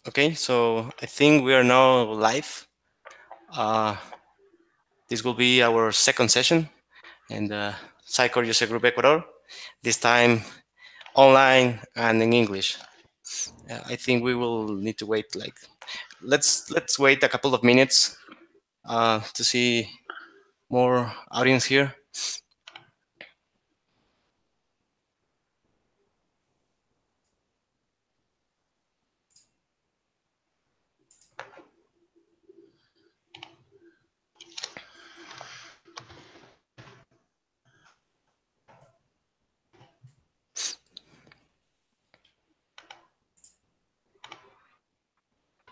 Okay, so I think we are now live. Uh, this will be our second session in the Sitecore User Group Ecuador. This time online and in English. I think we will need to wait let's wait a couple of minutes to see more audience here.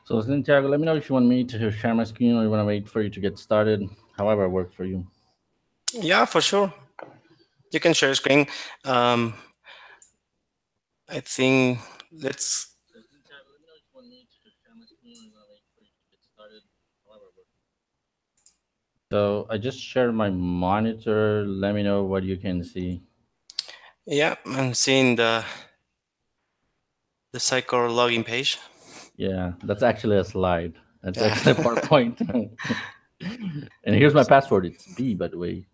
So Santiago, let me know if you want me to share my screen or you want to wait for you to get started. However, works for you. Yeah, for sure. You can share screen. Um, I think let's. So Santiago, let me know if you want me to share my screen or you want to wait for you to get started. However, works. So I just shared my monitor. Let me know what you can see. Yeah, I'm seeing the Sitecore login page. Yeah, that's actually a slide. That's Yeah. actually a PowerPoint. And here's my password. It's B, by the way.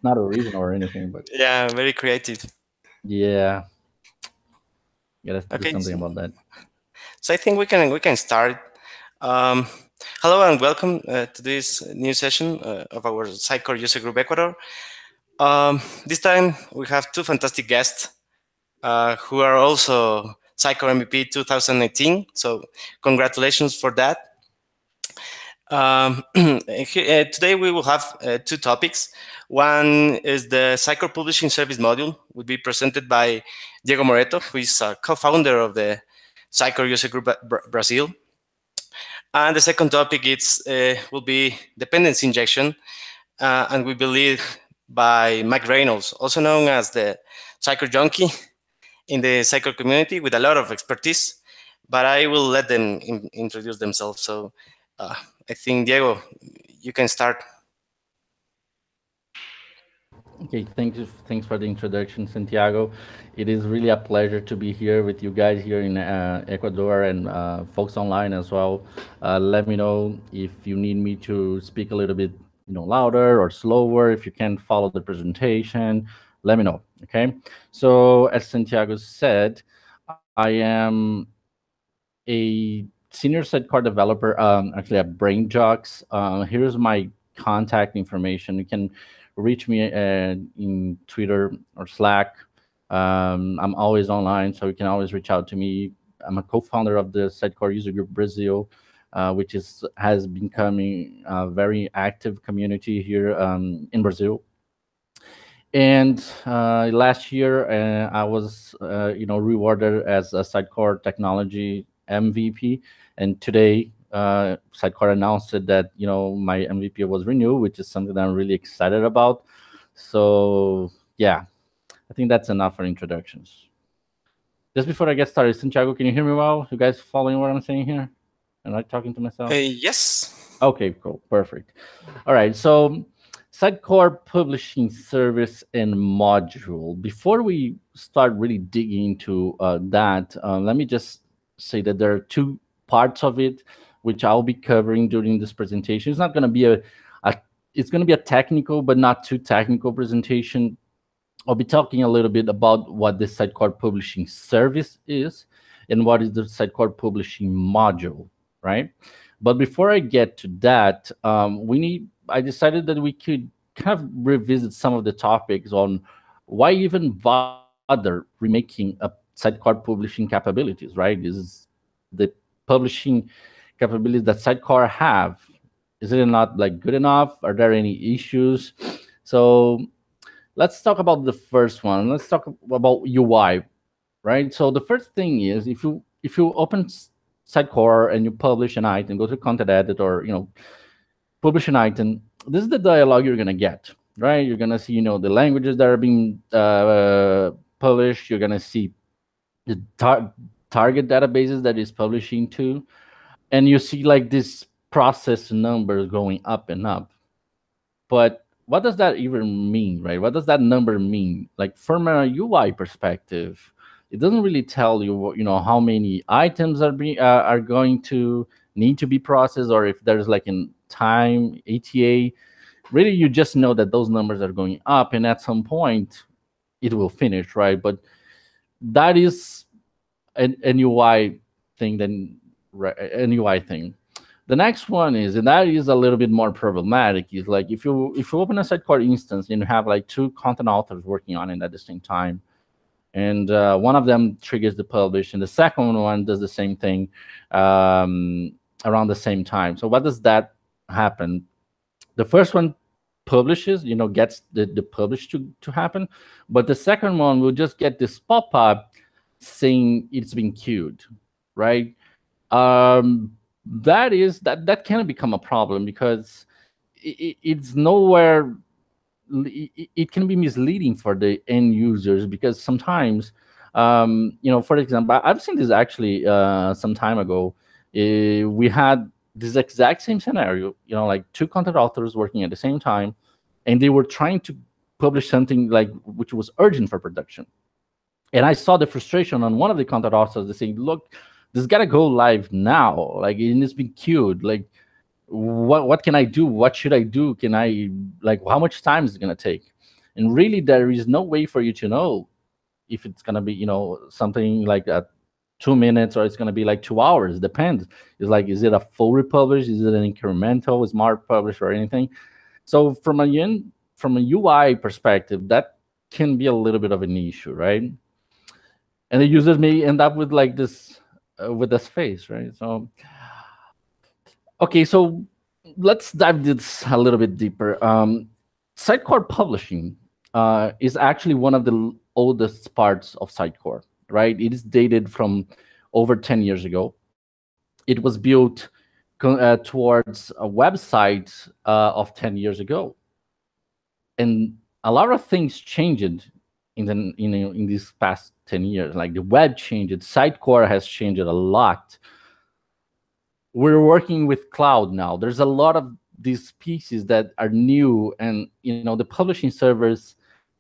Not original or anything, but Yeah, very creative. yeah, gotta do Okay, something about that. so I think we can start. Um, Hello and welcome to this new session of our Sitecore User Group Ecuador. This time we have two fantastic guests who are also Sitecore MVP 2018. So congratulations for that. Today we will have two topics. One is the Sitecore Publishing Service module, will be presented by Diego Moreto, who is a co-founder of the Sitecore User Group Brazil. And the second topic will be dependency injection, and we believe by Mike Reynolds, also known as the Sitecore Junkie in the Sitecore community with a lot of expertise. But I will let them introduce themselves. So uh, I think, Diego, you can start. Okay, thank you. Thanks for the introduction, Santiago. It is really a pleasure to be here with you guys here in Ecuador and folks online as well. Let me know if you need me to speak a little bit, louder or slower. If you can't follow the presentation, let me know. Okay. So as Santiago said, I am a senior sidecar developer, actually at BrainJox. Here's my contact information. You can reach me in Twitter or Slack. I'm always online, so you can always reach out to me. I'm a co-founder of the Sidecar User Group Brazil, which has becoming a very active community here in Brazil. And last year, I was, rewarded as a Sidecar Technology MVP. And today, Sidecar announced that my MVP was renewed, which is something that I'm really excited about. So yeah, I think that's enough for introductions. Just before I get started, Santiago, can you hear me well? You guys following what I'm saying here? Am I talking to myself? Yes. Okay, cool, perfect. All right, so Sidecore Publishing Service and Module. Before we start really digging into that, let me just say that there are two parts of it which I'll be covering during this presentation. It's not going to be a it's going to be a technical but not too technical presentation. I'll be talking a little bit about what the Sidecar Publishing Service is and what is the Sidecar Publishing Module, right? But before I get to that, I decided that we could kind of revisit some of the topics on why even bother remaking a Sidecar publishing capabilities, right? Is the publishing capabilities that Sidecar have, is it not like good enough? Are there any issues? So let's talk about the first one. Let's talk about UI, right? So the first thing is if you open Sitecore and you publish an item, go to content edit or publish an item. This is the dialogue you're gonna get, right? You're gonna see the languages that are being published. You're gonna see the target databases that is publishing to, and you see like this process numbers going up and up. But what does that even mean, right? What does that number mean? Like from a UI perspective, It doesn't really tell you how many items are going to need to be processed, or if there's like a time ATA. Really, you just know that those numbers are going up, and at some point it will finish, right? But that is an UI thing, then an UI thing. The next one is, and that is a little bit more problematic, is like if you open a Sitecore instance and you have like two content authors working on it at the same time, and one of them triggers the publish, and the second one does the same thing around the same time. So what does that happen? The first one publishes, gets the publish to happen, but the second one will just get this pop-up saying it's been queued, right? That can become a problem because it's nowhere. It can be misleading for the end users because sometimes, for example, I've seen this actually some time ago. We had this exact same scenario, like two content authors working at the same time, and they were trying to publish something like which was urgent for production. And I saw the frustration on one of the content authors. They saying, "Look, this got to go live now. Like, it's been queued. Like, what can I do? What should I do? Can I, like, how much time is it gonna take?" And really, there is no way for you to know if it's gonna be, something like 2 minutes or it's gonna be like 2 hours. Depends. It's like, is it a full republish? Is it an incremental, smart publish, or anything? So from a UI perspective, that can be a little bit of an issue, right? And the users may end up with like this with this face, right? So okay, so let's dive this a little bit deeper. Sitecore publishing is actually one of the oldest parts of Sitecore, right? It is dated from over 10 years ago. It was built towards a website of 10 years ago, and a lot of things changed in these past 10 years. Like the web changed, Sitecore has changed a lot. We're working with cloud now. There's a lot of these pieces that are new, and the publishing servers,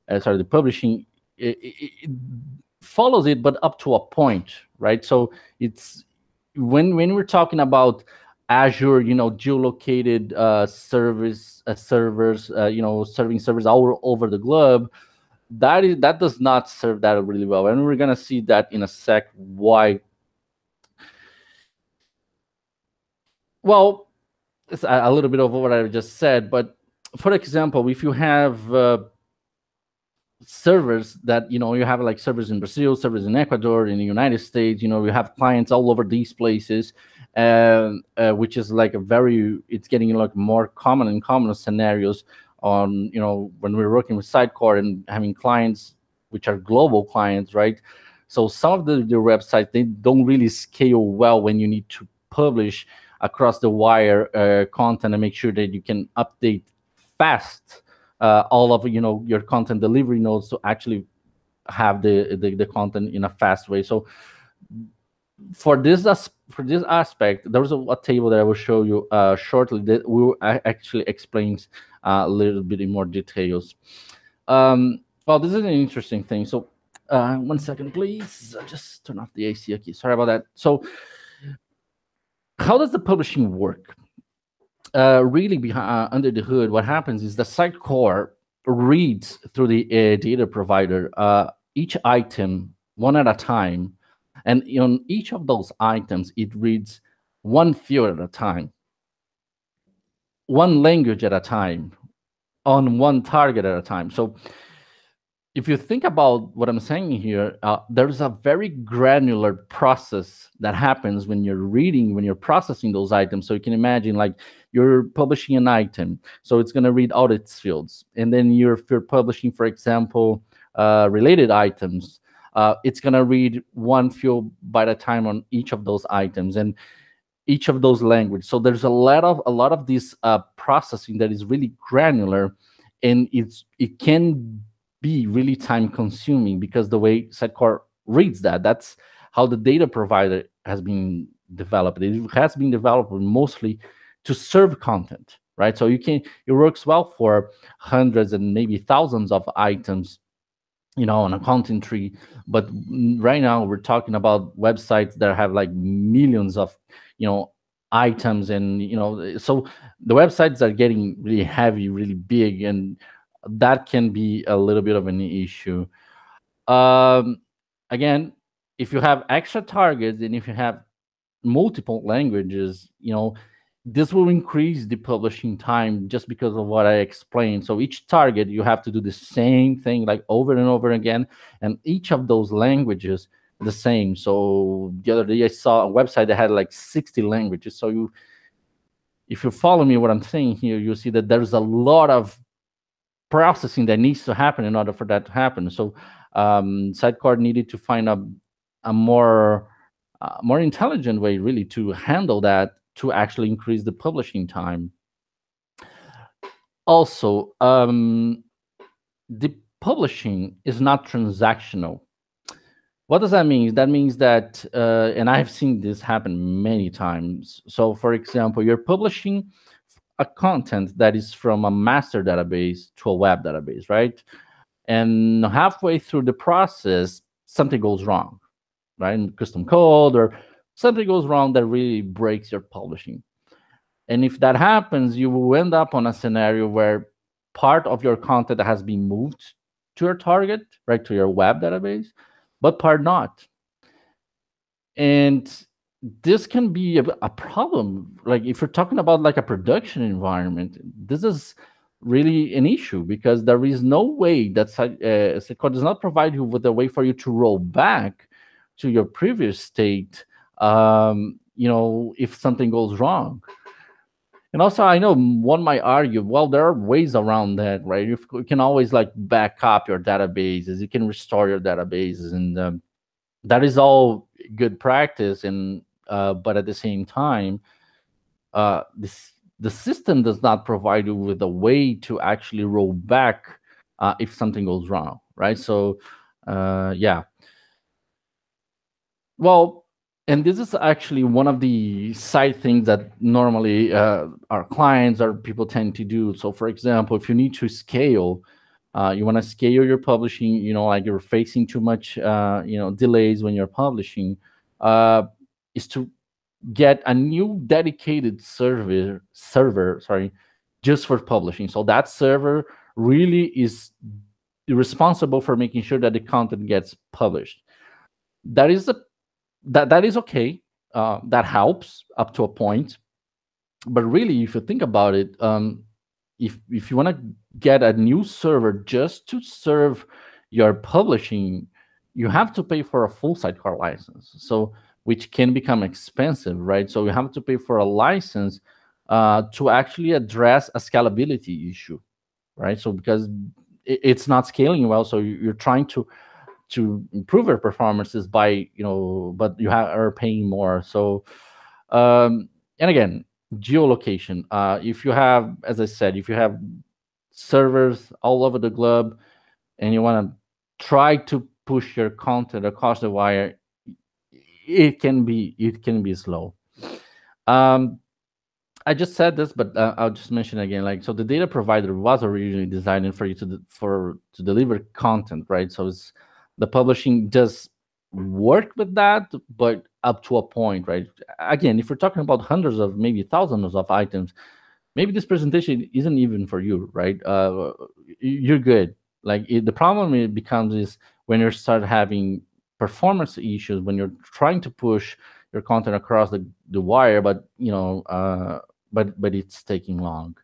the publishing, it follows it, but up to a point, right? So it's when we're talking about Azure, geolocated servers, serving servers all over the globe. That does not serve that really well, and we're gonna see that in a sec. Why? Well, it's a little bit of what I just said, but for example, if you have servers that you have like servers in Brazil, servers in Ecuador, in the United States, you have clients all over these places, which is like it's getting like more common and common scenarios on when we're working with Sitecore and having clients which are global clients, right? So some of the websites, they don't really scale well when you need to publish across the wire content and make sure that you can update fast all of your content delivery nodes to actually have the content in a fast way. So for this aspect, there's a table that I will show you shortly that will actually explains a little bit in more details. Well, this is an interesting thing. So 1 second, please. I'll just turn off the AC. Okay, sorry about that. So how does the publishing work? Really behind under the hood, what happens is the Sitecore reads through the data provider each item one at a time, and on each of those items it reads one field at a time, one language at a time, on one target at a time. So if you think about what I'm saying here, there's a very granular process that happens when you're processing those items. So you can imagine like you're publishing an item, so it's going to read all its fields. And then if you're publishing, for example, related items, it's going to read one field by the time on each of those items and each of those languages. So there's a lot of this processing that is really granular, and it can be really time consuming because the way Sitecore reads that's how the data provider has been developed. It has been developed mostly to serve content, right? So it works well for hundreds and maybe thousands of items on a content tree. But right now we're talking about websites that have like millions of you know items, and so the websites are getting really heavy, really big, and that can be a little bit of an issue. um Again, if you have extra targets and if you have multiple languages, this will increase the publishing time just because of what I explained. So each target, you have to do the same thing like over and over again, and each of those languages the same. So the other day I saw a website that had like 60 languages. So if you follow me what I'm saying here, you'll see that there's a lot of processing that needs to happen in order for that to happen. So Sitecore needed to find a more intelligent way, really, to handle that to actually increase the publishing time. Also, the publishing is not transactional. What does that mean? That means that, and I've seen this happen many times. So, for example, you're publishing a content that is from a master database to a web database, right? And halfway through the process, something goes wrong, right? Custom code or something goes wrong that really breaks your publishing. And if that happens, you will end up on a scenario where part of your content has been moved to your target, right, to your web database, but part not. And this can be a problem. Like if you're talking about like a production environment, this is really an issue because there is no way that Sitecore does not provide you with a way for you to roll back to your previous state. If something goes wrong. And also, I know one might argue, well, there are ways around that, right? You can always like back up your databases, you can restore your databases, and that is all good practice. And but at the same time, the system does not provide you with a way to actually roll back if something goes wrong, right? So, yeah. Well, and this is actually one of the side things that normally our clients or people tend to do. So, for example, if you need to scale, you want to scale your publishing, like you're facing too much, delays when you're publishing, uh, is to get a new dedicated server, sorry, just for publishing. So that server really is responsible for making sure that the content gets published. That is a that is okay. That helps up to a point, but really, if you think about it, if you want to get a new server just to serve your publishing, you have to pay for a full sidecar license. So which can become expensive, right? So you have to pay for a license to actually address a scalability issue, right? So because it's not scaling well, so you're trying to improve your performances by but are paying more. So and again, geolocation, if you have, as I said, if you have servers all over the globe and you want to try to push your content across the wire, it can be slow. um I just said this, but I'll just mention again. Like, so the data provider was originally designed for you to deliver content, right? So it's the publishing does work with that, but up to a point, right? Again, if we're talking about hundreds of maybe thousands of items, maybe this presentation isn't even for you, right? You're good. Like the problem it becomes is when you start having performance issues when you're trying to push your content across the wire, but but it's taking long.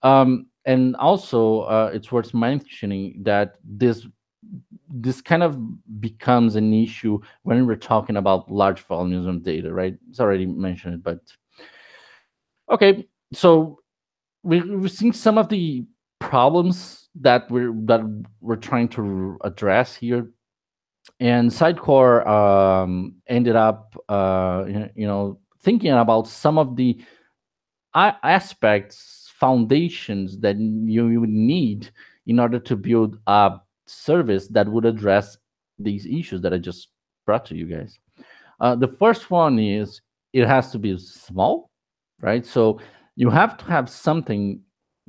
And also, it's worth mentioning that this kind of becomes an issue when we're talking about large volumes of data, right? It's already mentioned, but okay. So we've seen some of the problems that we're trying to address here, and Sitecore ended up thinking about some of the aspects, foundations that you would need in order to build a service that would address these issues that I just brought to you guys. The first one is it has to be small, right? So you have to have something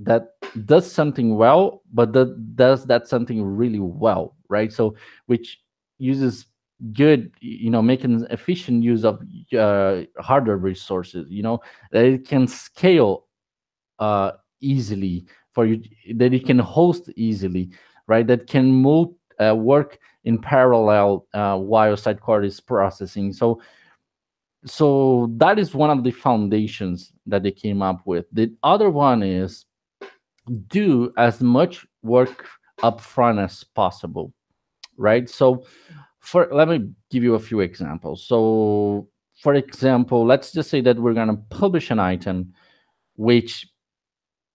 that does something well, but that does that something really well, right? So which uses good, making efficient use of hardware resources, that it can scale uh, easily for you, that it can host easily, right? That can work in parallel while Sitecore is processing. So that is one of the foundations that they came up with. The other one is do as much work upfront as possible, right? So for let me give you a few examples. So for example, let's just say that we're going to publish an item which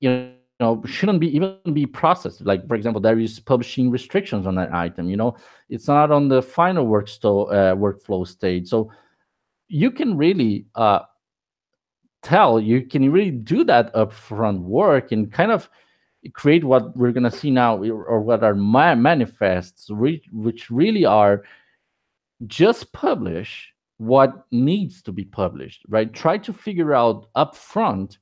shouldn't be even be processed. Like for example, there is publishing restrictions on that item. It's not on the final workflow stage. So you can really you can really do that upfront work and kind of create what we're going to see now, or what are manifests, which really are just publish what needs to be published, right? Try to figure out upfront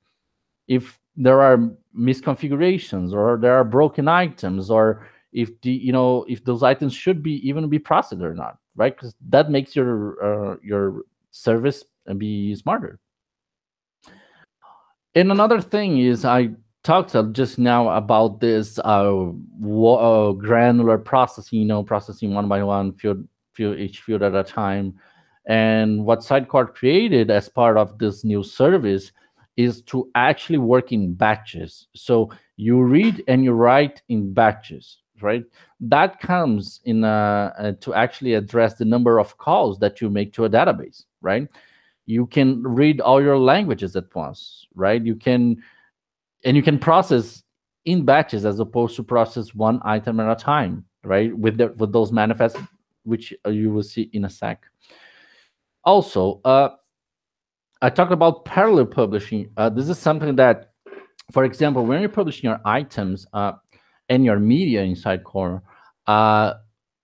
if there are misconfigurations, or there are broken items, or if those items should be even be processed or not, right? Because that makes your service be smarter. And another thing is, I talked just now about this granular processing, processing one by one, each field at a time. And what Sidecar created as part of this new service is to actually work in batches. So you read and you write in batches, right? That comes in to actually address the number of calls that you make to a database, right? You can read all your languages at once, right? You can process in batches as opposed to process one item at a time, right? With those manifests, which you will see in a sec. Also, I talked about parallel publishing. This is something that, for example, when you're publishing your items and your media inside Core, uh,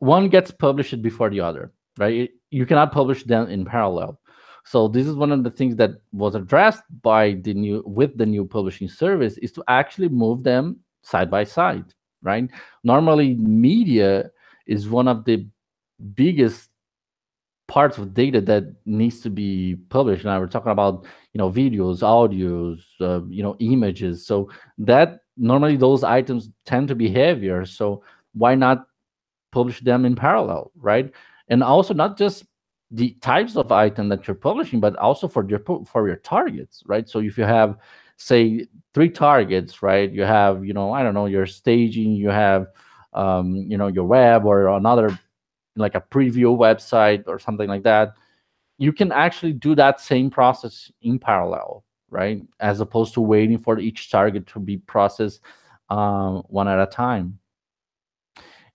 one gets published before the other, right? You cannot publish them in parallel. So this is one of the things that was addressed by the new publishing service, is to actually move them side by side, right? Normally, media is one of the biggest parts of data that needs to be published. Now we're talking about videos, audios, images. So that normally those items tend to be heavier. So why not publish them in parallel, right? And also not just the types of item that you're publishing, but also for your targets, right? So if you have, say, three targets, right? You have, I don't know, your staging, you have your web, or another, like a preview website or something like that. You can actually do that same process in parallel, right? As opposed to waiting for each target to be processed one at a time.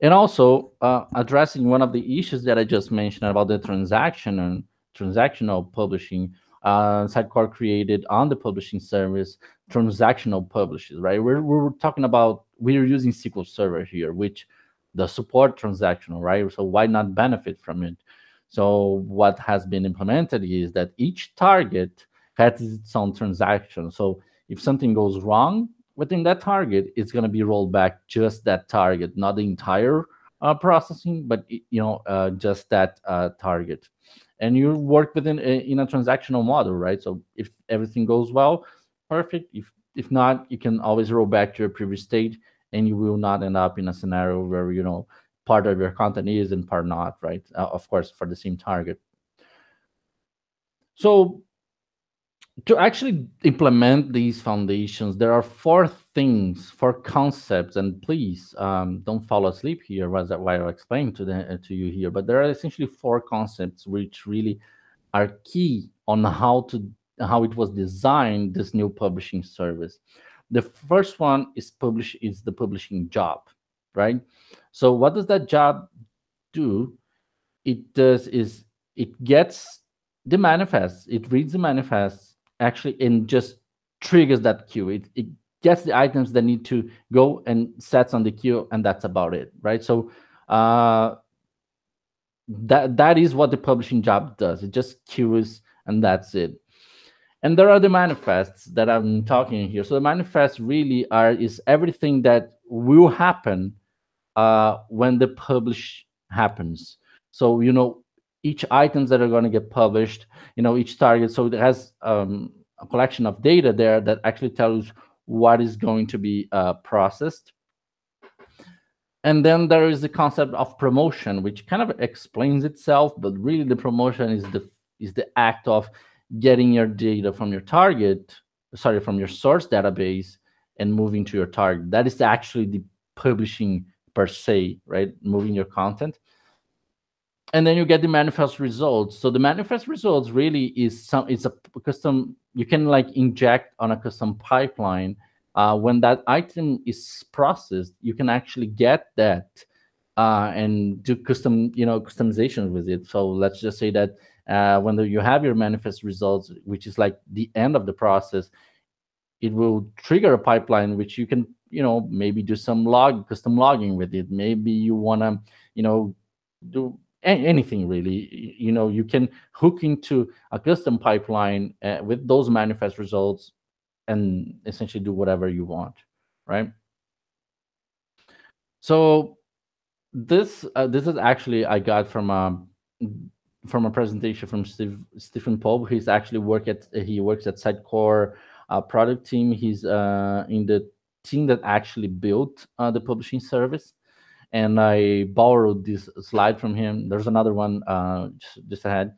And also addressing one of the issues that I just mentioned about the transactional publishing. Sidecar created on the publishing service transactional publishes, right? We're talking about, we're using SQL Server here, which the support transactional, right? So why not benefit from it? So what has been implemented is that each target has its own transaction. So if something goes wrong within that target, it's going to be rolled back just that target, not the entire processing, but just that target. And you work within in a transactional model, right? So if everything goes well, perfect. If not, you can always roll back to your previous state, and you will not end up in a scenario where part of your content is and part not, right? Of course, for the same target. So to actually implement these foundations, there are four concepts, and please don't fall asleep here while I explain to you here. But there are essentially four concepts which really are key on how it was designed, this new publishing service. The first one is the publishing job, right? So what does that job do? It does is it gets the manifest, it reads the manifest actually, and just triggers that queue. It gets the items that need to go and sets on the queue, and that's about it, right? So uh, that is what the publishing job does. It just queues, and that's it. And there are the manifests that I'm talking here. So the manifests really are is everything that will happen when the publish happens. So each items that are going to get published, each target. So it has a collection of data there that actually tells what is going to be processed. And then there is the concept of promotion, which kind of explains itself, but really the promotion is the act of getting your data from your target, sorry, from your source database and moving to your target. That is actually the publishing per se, right? Moving your content. And then you get the manifest results. So the manifest results really is it's a custom, you can like inject on a custom pipeline. When that item is processed, you can actually get that and do customizations with it. So let's just say that when you have your manifest results, which is like the end of the process, it will trigger a pipeline which you can maybe do some custom logging with it. Maybe you want to do anything really. You can hook into a custom pipeline with those manifest results and essentially do whatever you want, right? So this is actually I got from a presentation from Stephen Pope. He works at Sitecore product team. He's in the team that actually built the publishing service, and I borrowed this slide from him. There's another one just ahead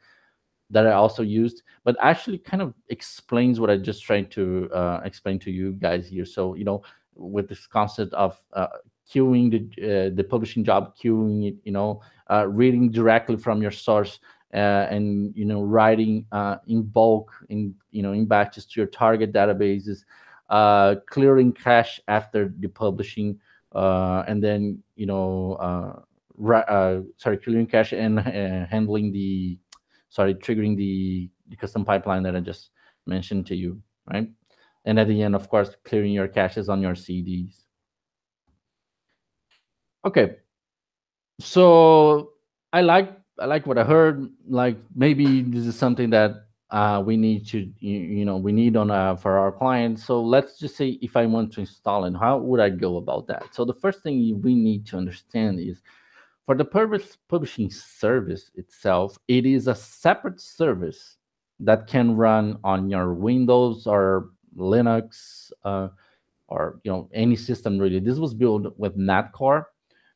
that I also used, but actually kind of explains what I just tried to explain to you guys here. So with this concept of queuing the publishing job, queuing it, reading directly from your source, and writing in bulk in batches to your target databases, clearing cache after the publishing, and then sorry, clearing cache and handling the sorry, triggering the custom pipeline that I just mentioned to you, right? And at the end, of course, clearing your caches on your CDs. Okay, so I like what I heard. Like maybe this is something that we need to we need on for our clients. So let's just say if I want to install it, how would I go about that? So the first thing we need to understand is for the purpose publishing service itself, it is a separate service that can run on your Windows or Linux or any system really. This was built with Netcore,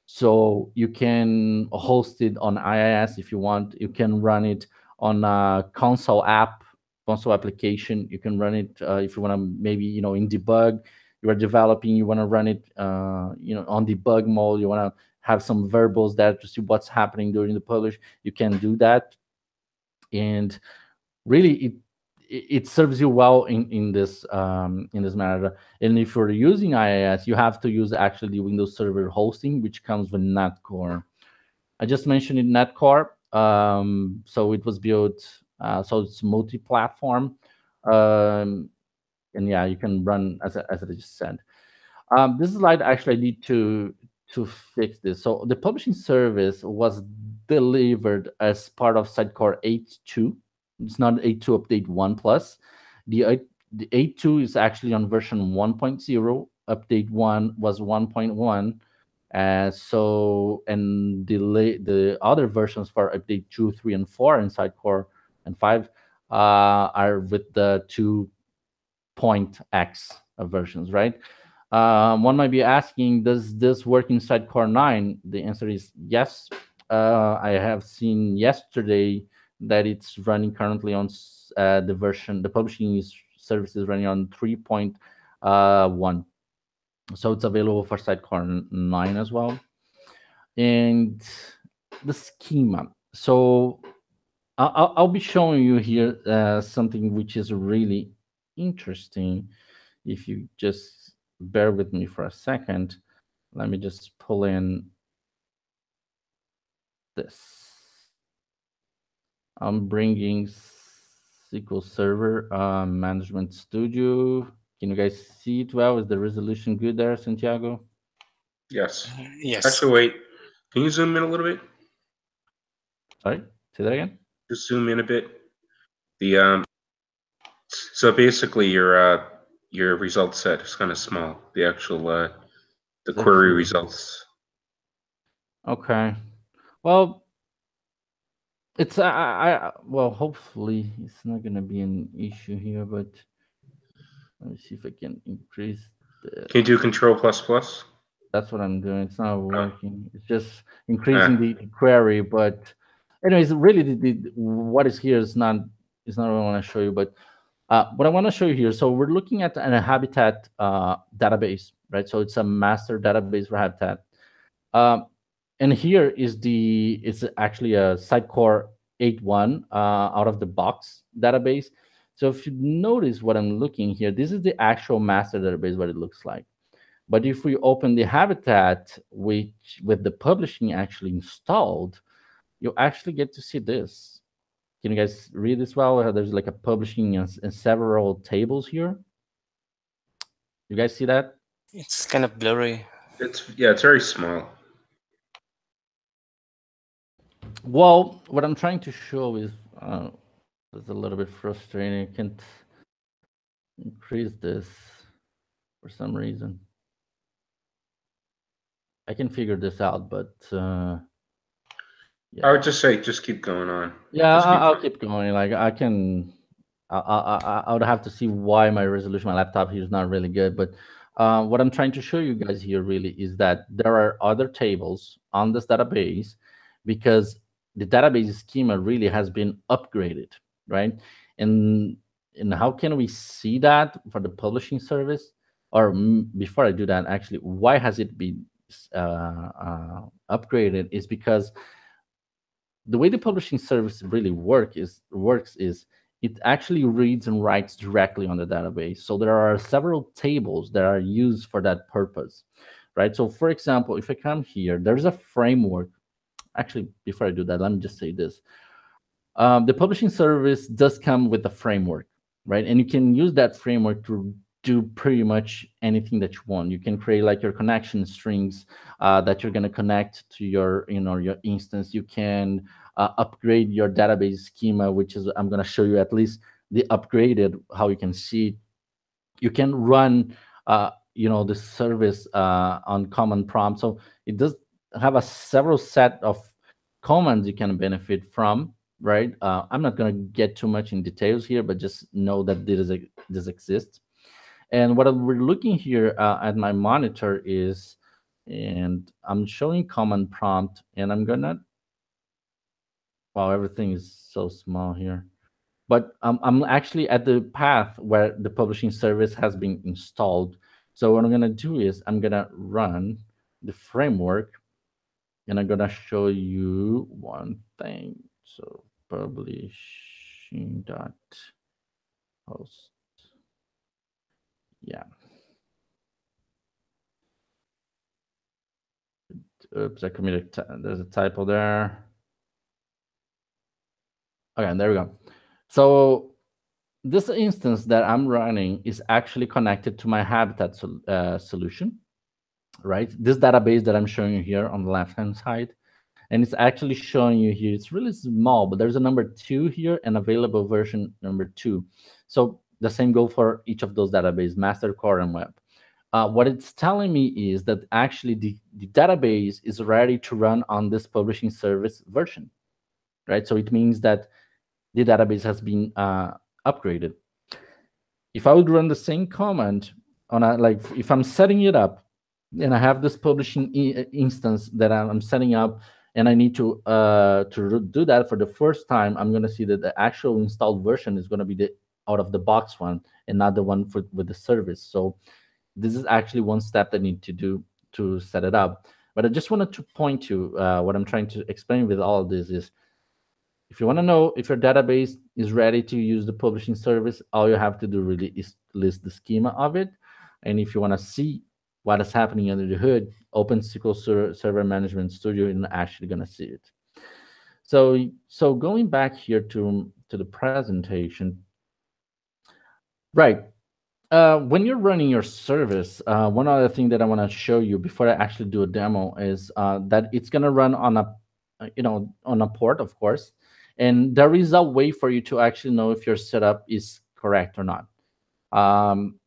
so you can host it on IIS if you want. You can run it on a console application. You can run it if you want to maybe in debug. You are developing. You want to run it on debug mode. You want to have some variables there to see what's happening during the publish. You can do that, and really it serves you well in this matter. And if you're using IIS, you have to use actually the Windows Server hosting, which comes with Netcore. I just mentioned it, Netcore. So it was built, so it's multi-platform, and yeah, you can run as I just said. This slide actually I need to fix this. So the publishing service was delivered as part of Sitecore 8.2. It's not 8.2 update 1 plus. The 8.2 is actually on version 1.0. Update 1 was 1.1. So and the other versions for update 2, 3, and 4 in Sitecore and 5 are with the 2.x versions, right? One might be asking, does this work inside Core 9? The answer is yes. I have seen yesterday that it's running currently on the publishing service is running on 3.1. So it's available for Sidecore 9 as well. And the schema. So I'll be showing you here something which is really interesting. If you just bear with me for a second, let me just pull in this. I'm bringing SQL Server Management Studio. Can you guys see it well? Is the resolution good there, Santiago? Yes. Yes. Actually, wait. Can you zoom in a little bit? Sorry, say that again. Just zoom in a bit. The So basically, your result set is kind of small. The actual the It's query actually results. okay. Well, it's well, hopefully it's not gonna be an issue here, but let me see if I can increase Can you do this. Control plus plus? That's what I'm doing. It's not Oh, working. It's just increasing ah, the query. But anyways, really, what is here is not what I want to show you. But what I want to show you here. So we're looking at a habitat database, right? So it's a master database for habitat. Um, and here is it's actually a Sitecore 8.1 out of the box database. So if you notice what I'm looking here, this is the actual master database, what it looks like. But if we open the habitat, which with the publishing actually installed, you actually get to see this. Can you guys read this well? There's like a publishing and several tables here. You guys see that? It's kind of blurry. it's very small. Well, what I'm trying to show is it's a little bit frustrating. I can't increase this for some reason. I can figure this out, but I yeah. would just say just keep going on. Yeah, Just keep I'll going. keep going. Like I can, I would have to see why my resolution, my laptop here is not really good. But what I'm trying to show you guys here really is that there are other tables on this database because the database schema really has been upgraded, right? And and how can we see that for the publishing service? Or before I do that, actually, why has it been upgraded? Is because the way the publishing service really works is it actually reads and writes directly on the database. So there are several tables that are used for that purpose, right? So for example, if I come here, there's a framework. Actually, before I do that, let me just say this. The publishing service does come with a framework, right? And you can use that framework to do pretty much anything that you want. You can create like your connection strings that you're going to connect to your, your instance. You can upgrade your database schema, which is I'm going to show you at least the upgraded how you can see. You can run, the service on command prompt. So it does have a several set of commands you can benefit from, right? I'm not going to get too much in details here, but just know that this exists. And what we're looking here at my monitor is, and I'm showing command prompt, and I'm gonna, wow, everything is so small here. But I'm actually at the path where the publishing service has been installed. So what I'm gonna do is I'm gonna run the framework, and I'm gonna show you one thing. So publishing dot host. Yeah. Oops, I committed. There's a typo there. Okay, there we go. So this instance that I'm running is actually connected to my Habitat solution, right? This database that I'm showing you here on the left-hand side, and it's actually showing you here. It's really small, but there's a number 2 here and available version number 2. So the same go for each of those databases, master, core, and web. What it's telling me is that actually the database is ready to run on this publishing service version, right? So it means that the database has been upgraded. If I would run the same command on like if I'm setting it up and I have this publishing instance that I'm setting up and I need to do that for the first time, I'm going to see that the actual installed version is going to be the out of the box one and not the one with the service. So this is actually one step that I need to do to set it up. But I just wanted to point to what I'm trying to explain with all of this is if you want to know if your database is ready to use the publishing service, all you have to do really is list the schema of it. And if you want to see what is happening under the hood, open SQL Server Management Studio and actually going to see it. So going back here to the presentation, right? When you're running your service, one other thing that I want to show you before I actually do a demo is that it's going to run on on a port, of course, and there is a way for you to actually know if your setup is correct or not.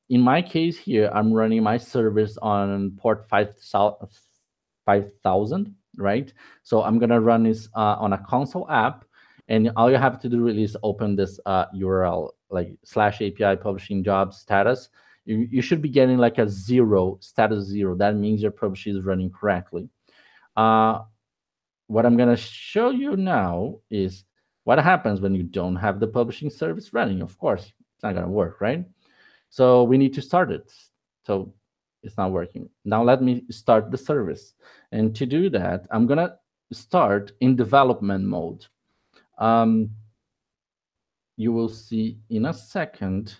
In my case here, I'm running my service on port 5000, right? So I'm gonna run this on a console app, and all you have to do really is open this URL, like slash API publishing job status. You should be getting like a zero, status zero. That means your publishing is running correctly. Uh, what I'm gonna show you now is what happens when you don't have the publishing service running. Of course, it's not gonna work, right? So we need to start it. So it's not working. Now let me start the service. And to do that, I'm gonna start in development mode. Um, you will see in a second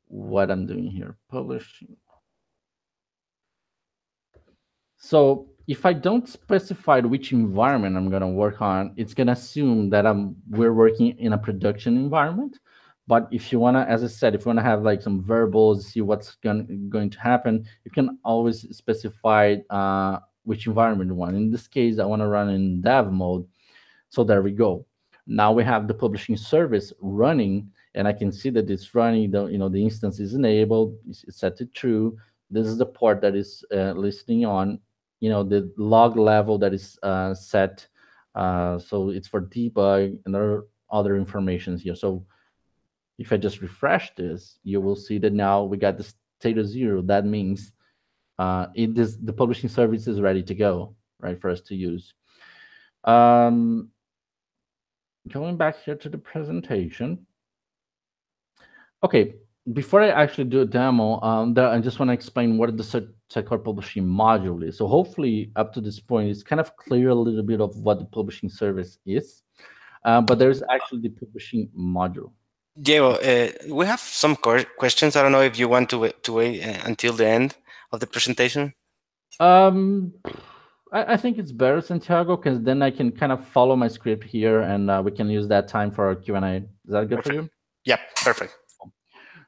what I'm doing here. Publishing. So if I don't specify which environment I'm going to work on, it's going to assume that we're working in a production environment. But if you want to, as I said, if you want to have like some variables, see what's going to happen, you can always specify which environment you want. In this case, I want to run in dev mode. So there we go. Now we have the publishing service running, and I can see that it's running. The instance is enabled. It's set to true. This is the port that is listening on. The log level that is set. So it's for debug, and there are other informations here. So if I just refresh this, you will see that now we got the status zero. That means the publishing service is ready to go, right, for us to use. Going back here to the presentation. Okay, before I actually do a demo, I just want to explain what the Sitecore publishing module is. So hopefully up to this point, it's kind of clear a little bit of what the publishing service is, but there's actually the publishing module. Diego, we have some questions. I don't know if you want to wait until the end of the presentation. Um, I think it's better, Santiago, because then I can kind of follow my script here, and we can use that time for our Q&A. Is that good for Perfect. you? Yeah, perfect.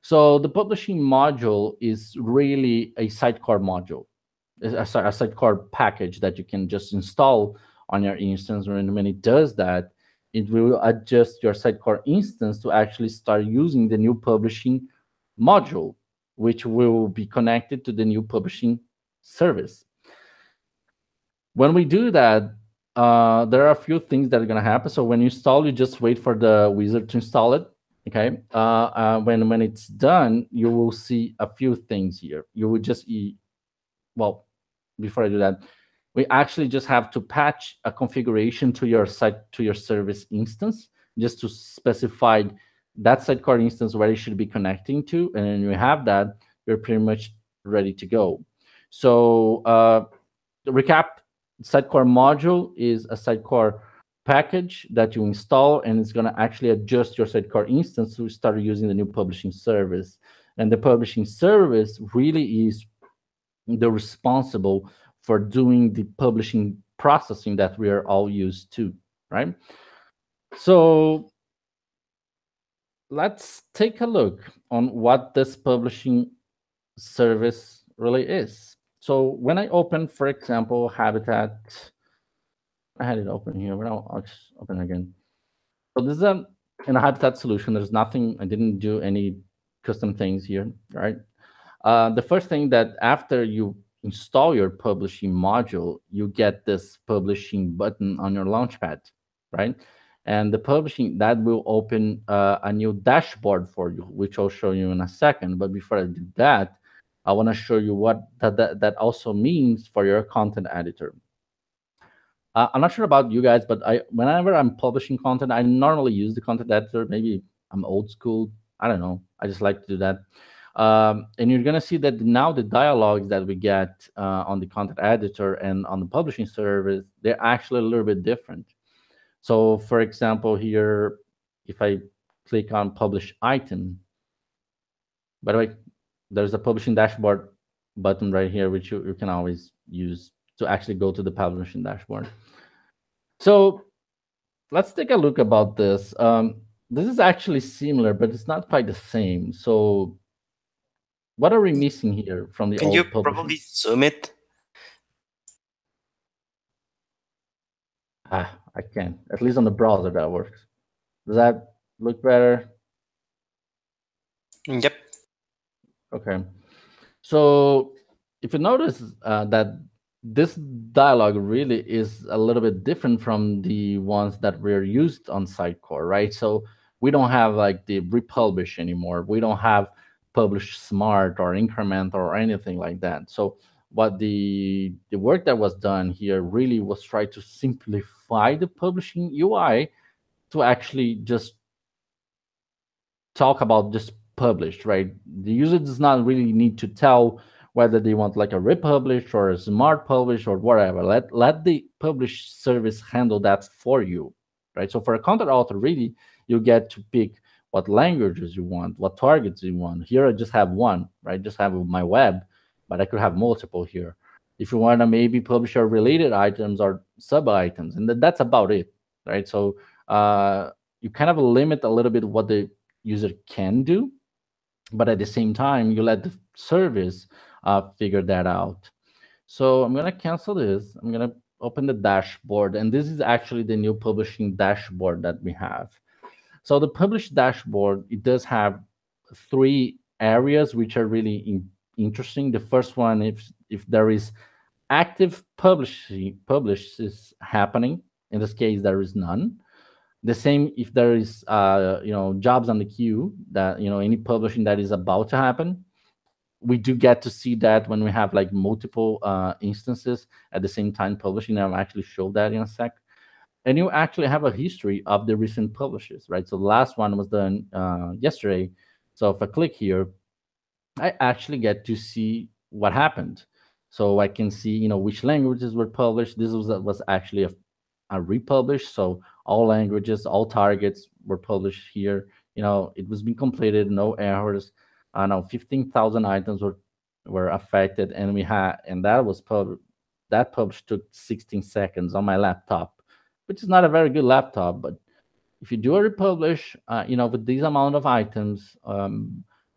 So the publishing module is really a Sitecore module, a Sitecore package that you can just install on your instance. And when it does that, it will adjust your Sitecore instance to actually start using the new publishing module, which will be connected to the new publishing service. When we do that, there are a few things that are going to happen. So when you install, you just wait for the wizard to install it. Okay. When it's done, you will see a few things here. You will just well, before I do that, we actually just have to patch a configuration to your service instance, just to specify that Sitecore instance where it should be connecting to, and then you have that, you're pretty much ready to go. So to recap, Sitecore module is a Sitecore package that you install, and it's going to actually adjust your Sitecore instance to start using the new publishing service. And the publishing service really is the responsible for doing the publishing processing that we are all used to, right? So let's take a look on what this publishing service really is. So when I open, for example, Habitat, I had it open here, but I'll just open it again. So this is in a Habitat solution. There's nothing, I didn't do any custom things here, right? The first thing that after you install your publishing module, you get this publishing button on your launchpad, right? And the publishing, that will open a new dashboard for you, which I'll show you in a second. But before I do that, I want to show you what that also means for your content editor. I'm not sure about you guys, but whenever I'm publishing content, I normally use the content editor. Maybe I'm old school. I don't know. I just like to do that. And you're going to see that now the dialogues that we get on the content editor and on the publishing service, they're actually a little bit different. So for example, here, if I click on publish item, by the way, there's a publishing dashboard button right here, which you can always use to actually go to the publishing dashboard. So let's take a look about this. This is actually similar, but it's not quite the same. So what are we missing here from the Can you old publishing? probably zoom it? I can. At least on the browser that works. Does that look better? Yep. Okay. So if you notice that this dialogue really is a little bit different from the ones that were used on Sitecore, right? So we don't have like the republish anymore. We don't have publish smart or increment or anything like that. So what the work that was done here really was try to simplify the publishing UI to actually just talk about just published, right? The user does not really need to tell whether they want like a republish or a smart publish or whatever. Let the publish service handle that for you, right? So for a content author, really, you get to pick what languages you want, what targets you want. Here, I just have one, right? Just have my web, but I could have multiple here. If you want to maybe publish your related items or sub items, and that's about it, right? So you kind of limit a little bit what the user can do, but at the same time, you let the service figure that out. So I'm gonna cancel this. I'm gonna open the dashboard, and this is actually the new publishing dashboard that we have. So the publish dashboard, it does have three areas which are really interesting. The first one, if there is active publishes happening. In this case, there is none. The same if there is jobs on the queue, that any publishing that is about to happen. We do get to see that when we have like multiple instances at the same time publishing. I'll actually show that in a sec. And you actually have a history of the recent publishes, right? So the last one was done yesterday. So if I click here, I actually get to see what happened. So I can see, which languages were published. This was actually a republish. So all languages, all targets were published here. It was being completed, no errors. I know 15,000 items were affected, and that publish took 16 seconds on my laptop, which is not a very good laptop, but if you do a republish, with these amount of items,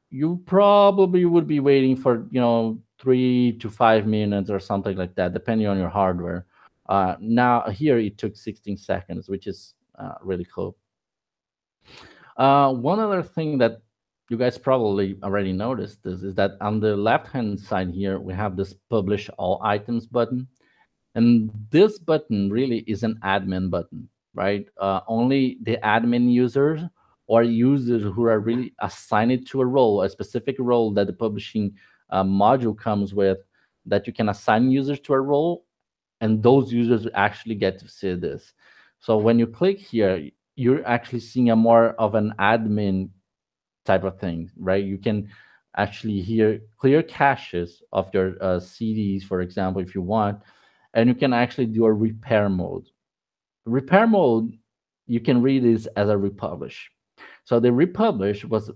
you probably would be waiting for 3 to 5 minutes or something like that, depending on your hardware. Now here it took 16 seconds, which is really cool. One other thing that you guys probably already noticed is that on the left hand side here we have this publish all items button. And this button really is an admin button, right? Only the admin users or users who are really assigned to a role, a specific role that the publishing module comes with, that you can assign users to a role, and those users actually get to see this. So when you click here, you're actually seeing a more of an admin type of thing, right? You can actually here clear caches of your CDs, for example, if you want, and you can actually do a repair mode. Repair mode, you can read this as a republish. So the republish was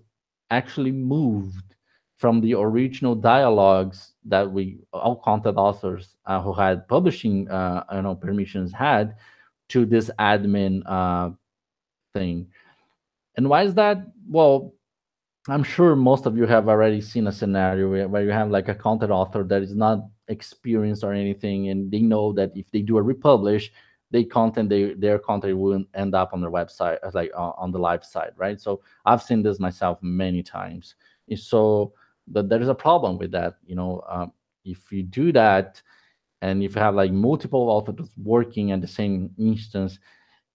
actually moved from the original dialogues that we all content authors who had publishing permissions had to this admin thing. And why is that? Well, I'm sure most of you have already seen a scenario where you have like a content author that is not experienced or anything, and they know that if they do a republish, their content will end up on their website, like on the live site, right? So I've seen this myself many times. And so, but there is a problem with that. If you do that, and if you have like multiple authors working at the same instance,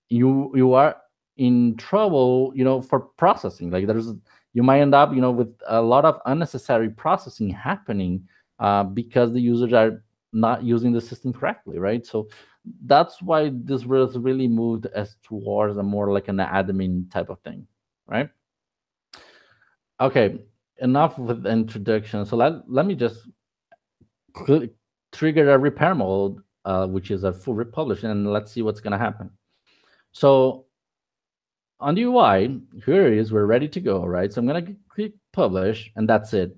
you are in trouble for processing. Like you might end up with a lot of unnecessary processing happening because the users are not using the system correctly, right? So that's why this was really moved as towards a more like an admin type of thing, right? Okay, enough with the introduction. So let me just cl- trigger a repair mode, which is a full republish, and let's see what's going to happen. So on the UI, here it is. We're ready to go, right? So I'm gonna click publish, and that's it.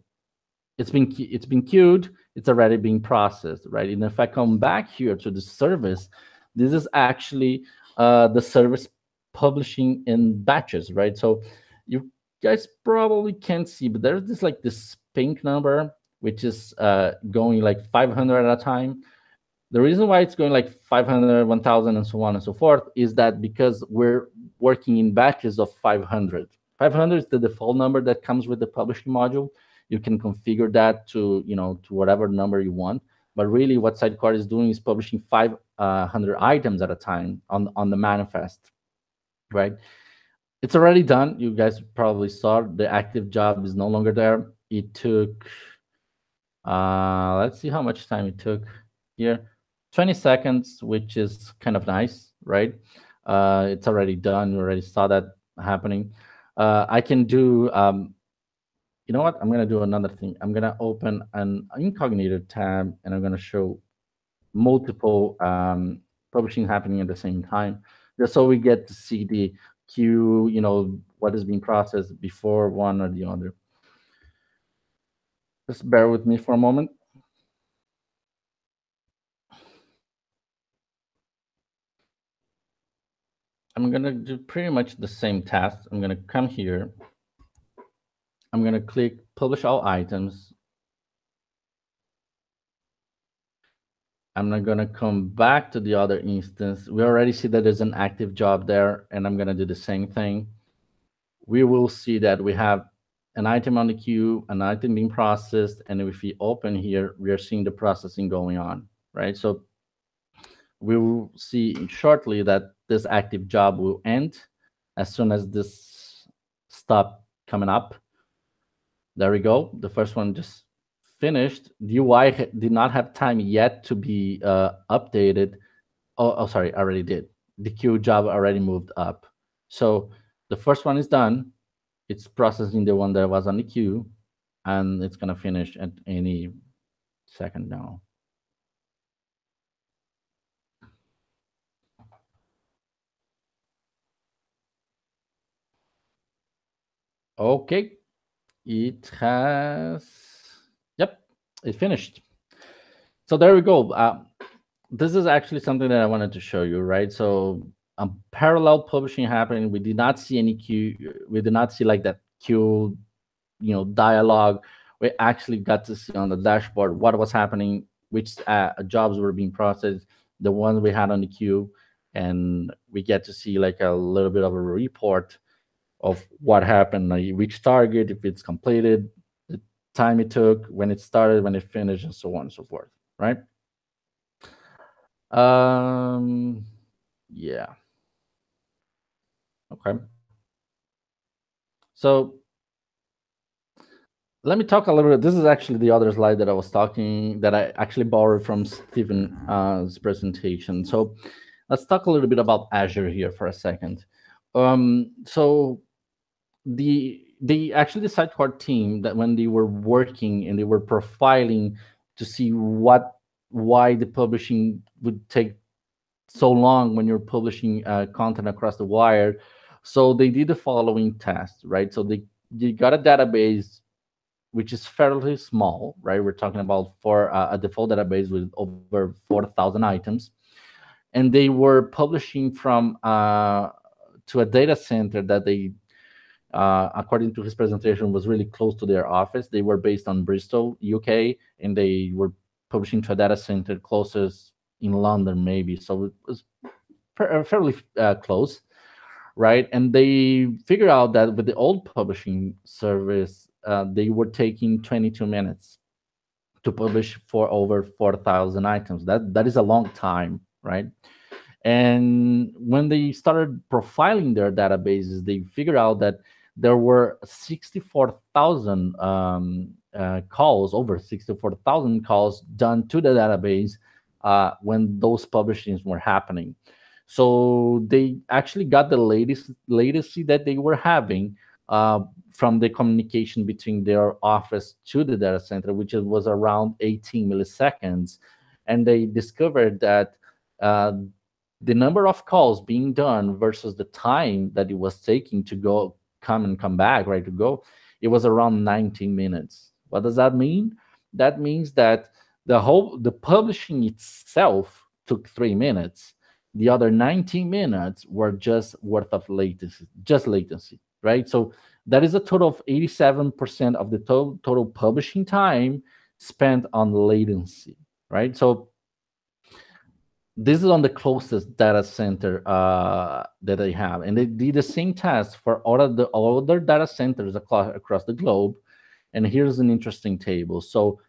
It's been queued. It's already being processed, right? And if I come back here to the service, this is actually the service publishing in batches, right? So you guys probably can't see, but there's this pink number which is going like 500 at a time. The reason why it's going like 500, 1000, and so on and so forth is that because we're working in batches of 500. 500 is the default number that comes with the publishing module. You can configure that to, to whatever number you want. But really, what Sitecore is doing is publishing 500 items at a time on the manifest, right? It's already done. You guys probably saw the active job is no longer there. It took, let's see how much time it took here. 20 seconds, which is kind of nice, right? It's already done. You already saw that happening. I can do, you know what? I'm going to do another thing. I'm going to open an incognito tab and I'm going to show multiple publishing happening at the same time, just so we get to see the queue, what is being processed before one or the other. Just bear with me for a moment. I'm going to do pretty much the same task. I'm going to come here. I'm going to click publish all items. I'm not going to come back to the other instance. We already see that there's an active job there, and I'm going to do the same thing. We will see that we have an item on the queue, an item being processed, and if we open here, we are seeing the processing going on, right? So we will see shortly that this active job will end as soon as this stop coming up. There we go. The first one just finished. The UI did not have time yet to be updated. Oh, sorry, I already did. The queue job already moved up. So the first one is done. It's processing the one that was on the queue, and it's going to finish at any second now. Okay, it has, yep, it finished. So there we go. This is actually something that I wanted to show you, right? So parallel publishing happening. We did not see any queue. We did not see like that queue, dialogue. We actually got to see on the dashboard what was happening, which jobs were being processed, the ones we had on the queue, and we get to see like a little bit of a report of what happened, like which target, if it's completed, the time it took, when it started, when it finished, and so on and so forth, right? Yeah. Okay. So let me talk a little bit. This is actually the other slide that I was talking, that I actually borrowed from Stephen's presentation. So let's talk a little bit about Azure here for a second. So the actually the Sitecore team, that when they were working and they were profiling to see why the publishing would take so long when you're publishing content across the wire. So they did the following test, right? So they got a database which is fairly small, right? We're talking about for a default database with over 4,000 items, and they were publishing from to a data center that they, according to his presentation, was really close to their office. They were based on Bristol, UK, and they were publishing to a data center closest in London, maybe. So it was fairly close, right? And they figured out that with the old publishing service, they were taking 22 minutes to publish for over 4,000 items. That is a long time, right? And when they started profiling their databases, they figured out that there were 64,000 calls, over 64,000 calls done to the database when those publishings were happening. So they actually got the latest latency that they were having from the communication between their office to the data center, which was around 18 milliseconds. And they discovered that the number of calls being done versus the time that it was taking to come back, right, to go, it was around 19 minutes. What does that mean? That means that the publishing itself took 3 minutes. The other 19 minutes were just worth of latency, right? So that is a total of 87% of the total publishing time spent on latency, right? So This is on the closest data center that they have, and they did the same test for all of the other data centers across the globe. And here's an interesting table. So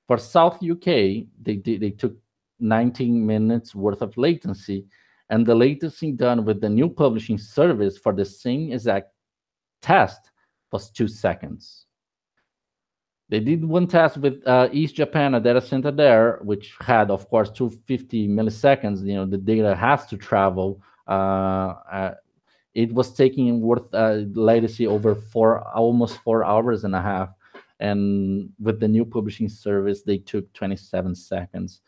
for South UK, they took 19 minutes worth of latency, and the latency done with the new publishing service for the same exact test was 2 seconds. They did one test with East Japan, a data center there, which had, of course, 250 milliseconds. The data has to travel. It was taking worth latency over almost 4 hours and a half. And with the new publishing service, they took 27 seconds.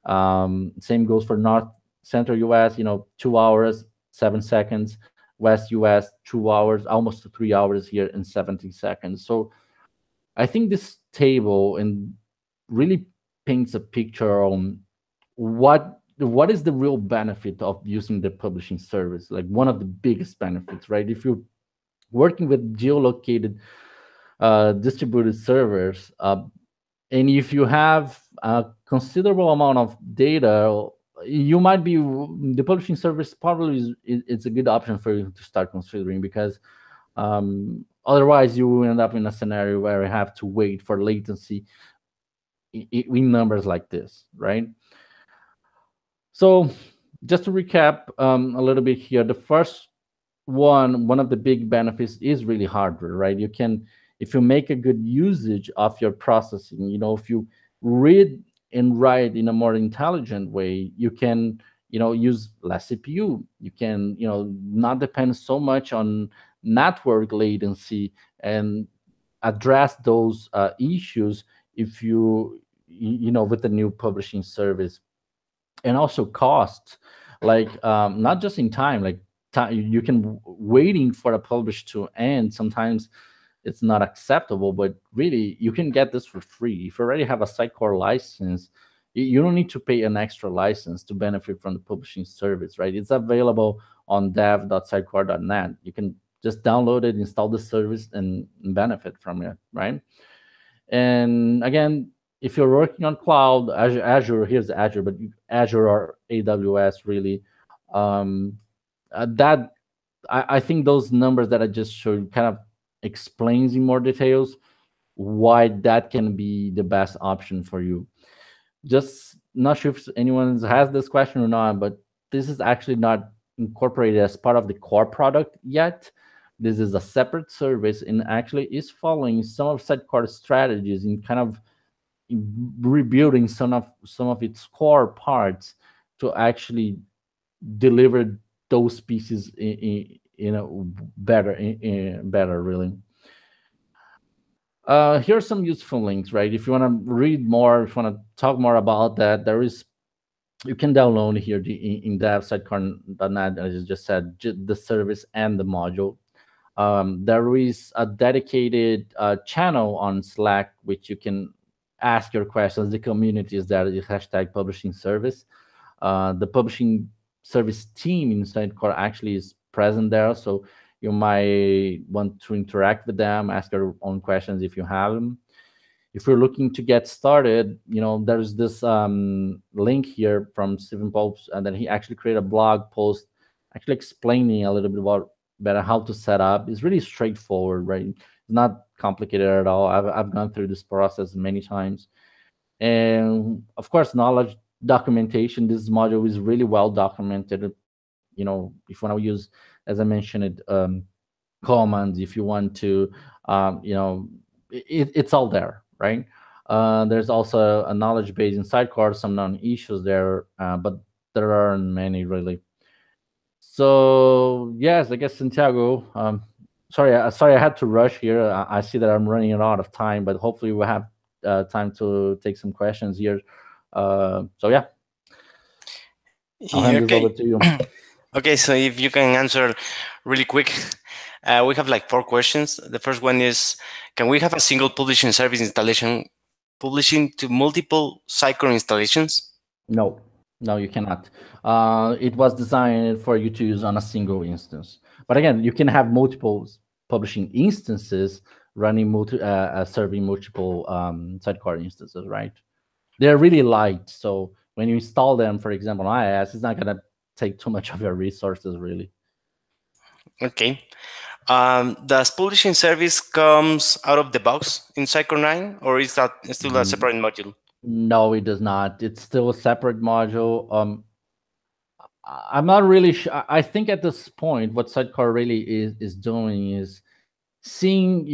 Same goes for North Central US, 2 hours, 7 seconds. West US, 2 hours, almost 3 hours here in 17 seconds. So I think this table and really paints a picture on what is the real benefit of using the publishing service. Like one of the biggest benefits, right? If you're working with geolocated distributed servers, and if you have a considerable amount of data, you might be the publishing service probably it's a good option for you to start considering, because otherwise you will end up in a scenario where you have to wait for latency in numbers like this, right? So just to recap a little bit here, the first one of the big benefits is really hardware, right? You can, if you make a good usage of your processing, if you read and write in a more intelligent way, you can, use less CPU. You can, not depend so much on network latency and address those issues if with the new publishing service. And also cost, like not just in time, like you can waiting for a publish to end, sometimes it's not acceptable, but really you can get this for free if you already have a Sitecore license. You don't need to pay an extra license to benefit from the publishing service, right? It's available on dev.sitecore.net. You can just download it, install the service, and benefit from it, right? And again, if you're working on cloud, Azure, here's Azure, but Azure or AWS, really, that I think those numbers that I just showed kind of explains in more details why that can be the best option for you. Just not sure if anyone has this question or not, but this is actually not incorporated as part of the core product yet. This is a separate service and actually is following some of Sitecore's strategies in kind of rebuilding some of its core parts to actually deliver those pieces better, really. Here are some useful links, right? If you want to read more, if you want to talk more about that, you can download here in dev sitecore.net, as I just said, the service and the module. There is a dedicated channel on Slack, which you can ask your questions. The community is there, the hashtag publishing service. The publishing service team inside Core actually is present there. So you might want to interact with them, ask your own questions if you have them. If you're looking to get started, there's this link here from Stephen Pope, and then he actually created a blog post actually explaining a little bit about better how to set up. It's really straightforward, right? It's not complicated at all. I've gone through this process many times. And of course, knowledge documentation. This module is really well documented. If you want to use, as I mentioned, commands, if you want to, it's all there, right? There's also a knowledge base in Sitecore, some known issues there, but there aren't many really. So yes, I guess Santiago. Sorry, I had to rush here. I see that I'm running out of time, but hopefully we'll have time to take some questions here. So yeah, I'll hand this over Okay. to you. Okay, so if you can answer really quick, we have like 4 questions. The first one is, can we have a single publishing service installation publishing to multiple Sitecore installations? No, no, you cannot. It was designed for you to use on a single instance. But again, you can have multiple publishing instances running serving multiple Sitecore instances, right? They're really light, so when you install them, for example, on iOS, it's not gonna take too much of your resources, really. Okay. Does publishing service comes out of the box in Sitecore 9, or is that still a Mm, separate module? No, it does not. It's still a separate module. I'm not really sure. I think at this point, what Sidecar really is doing is seeing,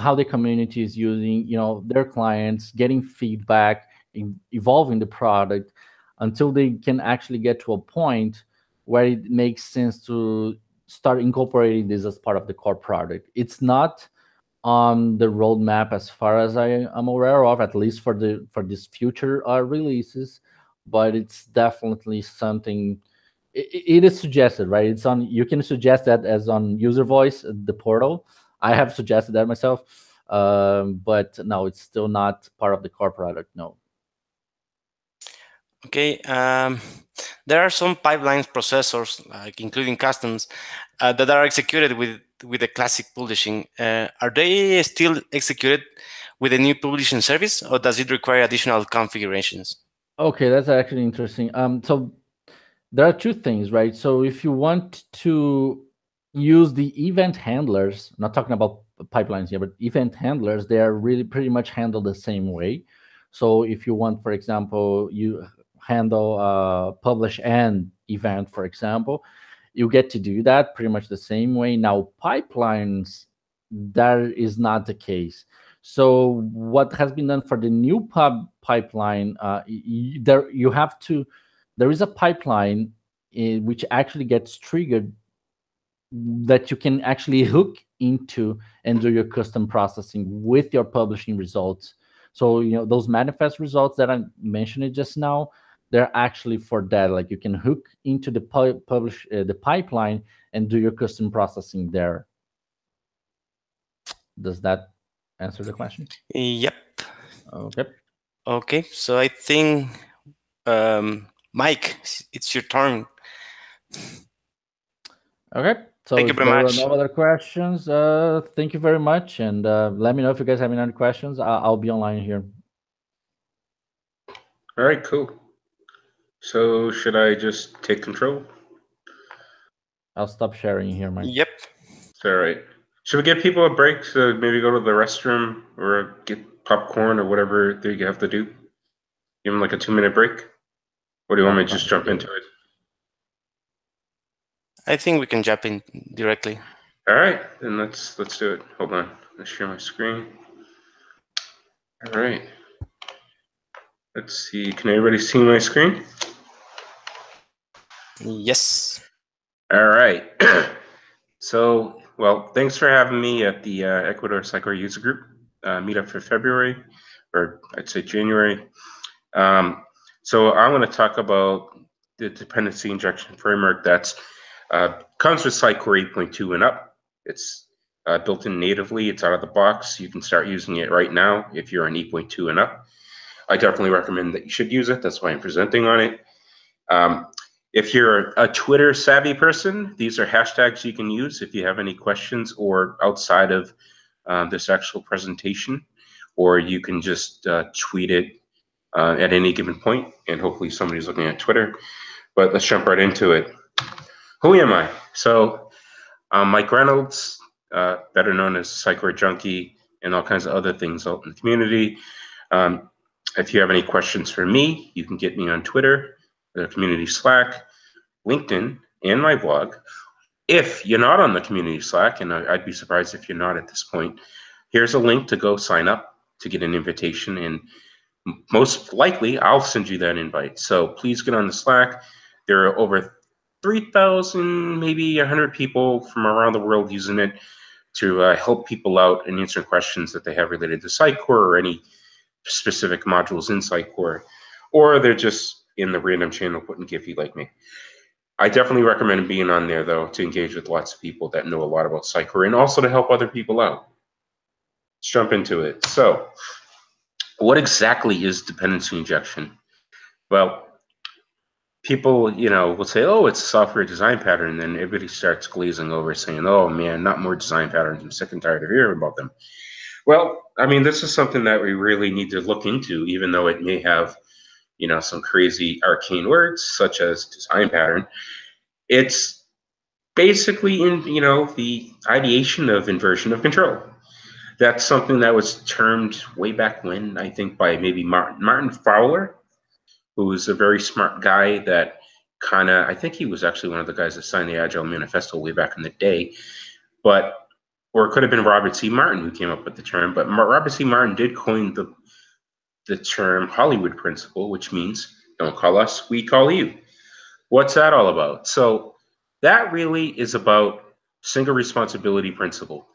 how the community is using, their clients, getting feedback, evolving the product until they can actually get to a point where it makes sense to start incorporating this as part of the core product. It's not on the roadmap as far as I am aware of, at least for these future releases, but it's definitely something. It is suggested, right? It's on. You can suggest that as on user voice, the portal. I have suggested that myself, but no, it's still not part of the core product. No. Okay. There are some pipelines processors, like including customs, that are executed with the classic publishing. Are they still executed with a new publishing service, or does it require additional configurations? Okay, that's actually interesting. So there are two things, right? So if you want to use the event handlers, not talking about pipelines here, but event handlers, they are really pretty much handled the same way. So if you want, for example, you handle publish and event, for example, you get to do that pretty much the same way. Now, pipelines, that is not the case. So what has been done for the new pipeline, there you have to, there is a pipeline which actually gets triggered that you can actually hook into and do your custom processing with your publishing results. So those manifest results that I mentioned just now, they're actually for that. Like you can hook into the the pipeline and do your custom processing there. Does that answer the question? Yep. Okay. Okay. So I think, Mike, it's your turn. Okay. So Thank you if very there were no much. other questions, thank you very much. And let me know if you guys have any other questions. I'll be online here. All right, cool. So should I just take control? I'll stop sharing here, Mike. Yep. All right. Should we give people a break to maybe go to the restroom or get popcorn or whatever they have to do? Give them like a 2-minute break? Or do you want me to just Sounds jump into good. it? I think we can jump in directly. All right, then let's do it. Hold on. Let's share my screen. All right. Let's see. Can everybody see my screen? Yes. All right. So, well, thanks for having me at the Ecuador Sitecore User Group meetup for February, or I'd say January. So I'm going to talk about the dependency injection framework that's comes with Sitecore 8.2 and up. It's built in natively. It's out of the box. You can start using it right now if you're on 8.2 and up. I definitely recommend that you should use it. That's why I'm presenting on it. Um, if you're a Twitter savvy person, these are hashtags you can use if you have any questions or outside of this actual presentation, or you can just tweet it at any given point, and hopefully somebody's looking at Twitter. But let's jump right into it. Who am I? So I'm Mike Reynolds, better known as Sitecore Junkie and all kinds of other things out in the community. Um, if you have any questions for me, you can get me on Twitter, the community Slack, LinkedIn, and my blog. If you're not on the community Slack, and I'd be surprised if you're not at this point, here's a link to go sign up to get an invitation, and most likely I'll send you that invite. So please get on the Slack. There are over 3,000, maybe 100 people from around the world using it to help people out and answer questions that they have related to Sitecore or any specific modules in Sitecore, or they're just in the random channel putting Giphy like me. I definitely recommend being on there, though, to engage with lots of people that know a lot about Sitecore and also to help other people out. Let's jump into it. So, what exactly is dependency injection? Well, people, will say, oh, it's a software design pattern. And then everybody starts glazing over saying, oh, man, not more design patterns. I'm sick and tired of hearing about them. Well, I mean, this is something that we really need to look into, even though it may have some crazy arcane words such as design pattern. It's basically the ideation of inversion of control. That's something that was termed way back when, I think, by maybe Martin Fowler, who was a very smart guy that I think he was actually one of the guys that signed the Agile Manifesto way back in the day. Or it could have been Robert C. Martin who came up with the term, but Robert C. Martin did coin the term Hollywood principle, which means don't call us, we call you. What's that all about? So that really is about single responsibility principle.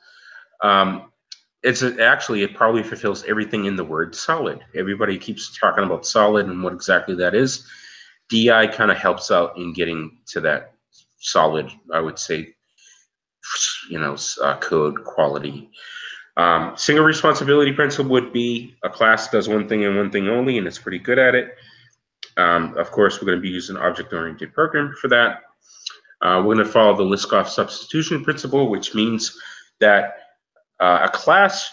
It probably fulfills everything in the word solid. Everybody keeps talking about solid and what exactly that is. DI kind of helps out in getting to that solid, I would say, code quality. Single responsibility principle would be a class does one thing and one thing only, and it's pretty good at it. Of course, we're going to be using object-oriented programming for that. We're going to follow the Liskov substitution principle, which means that a class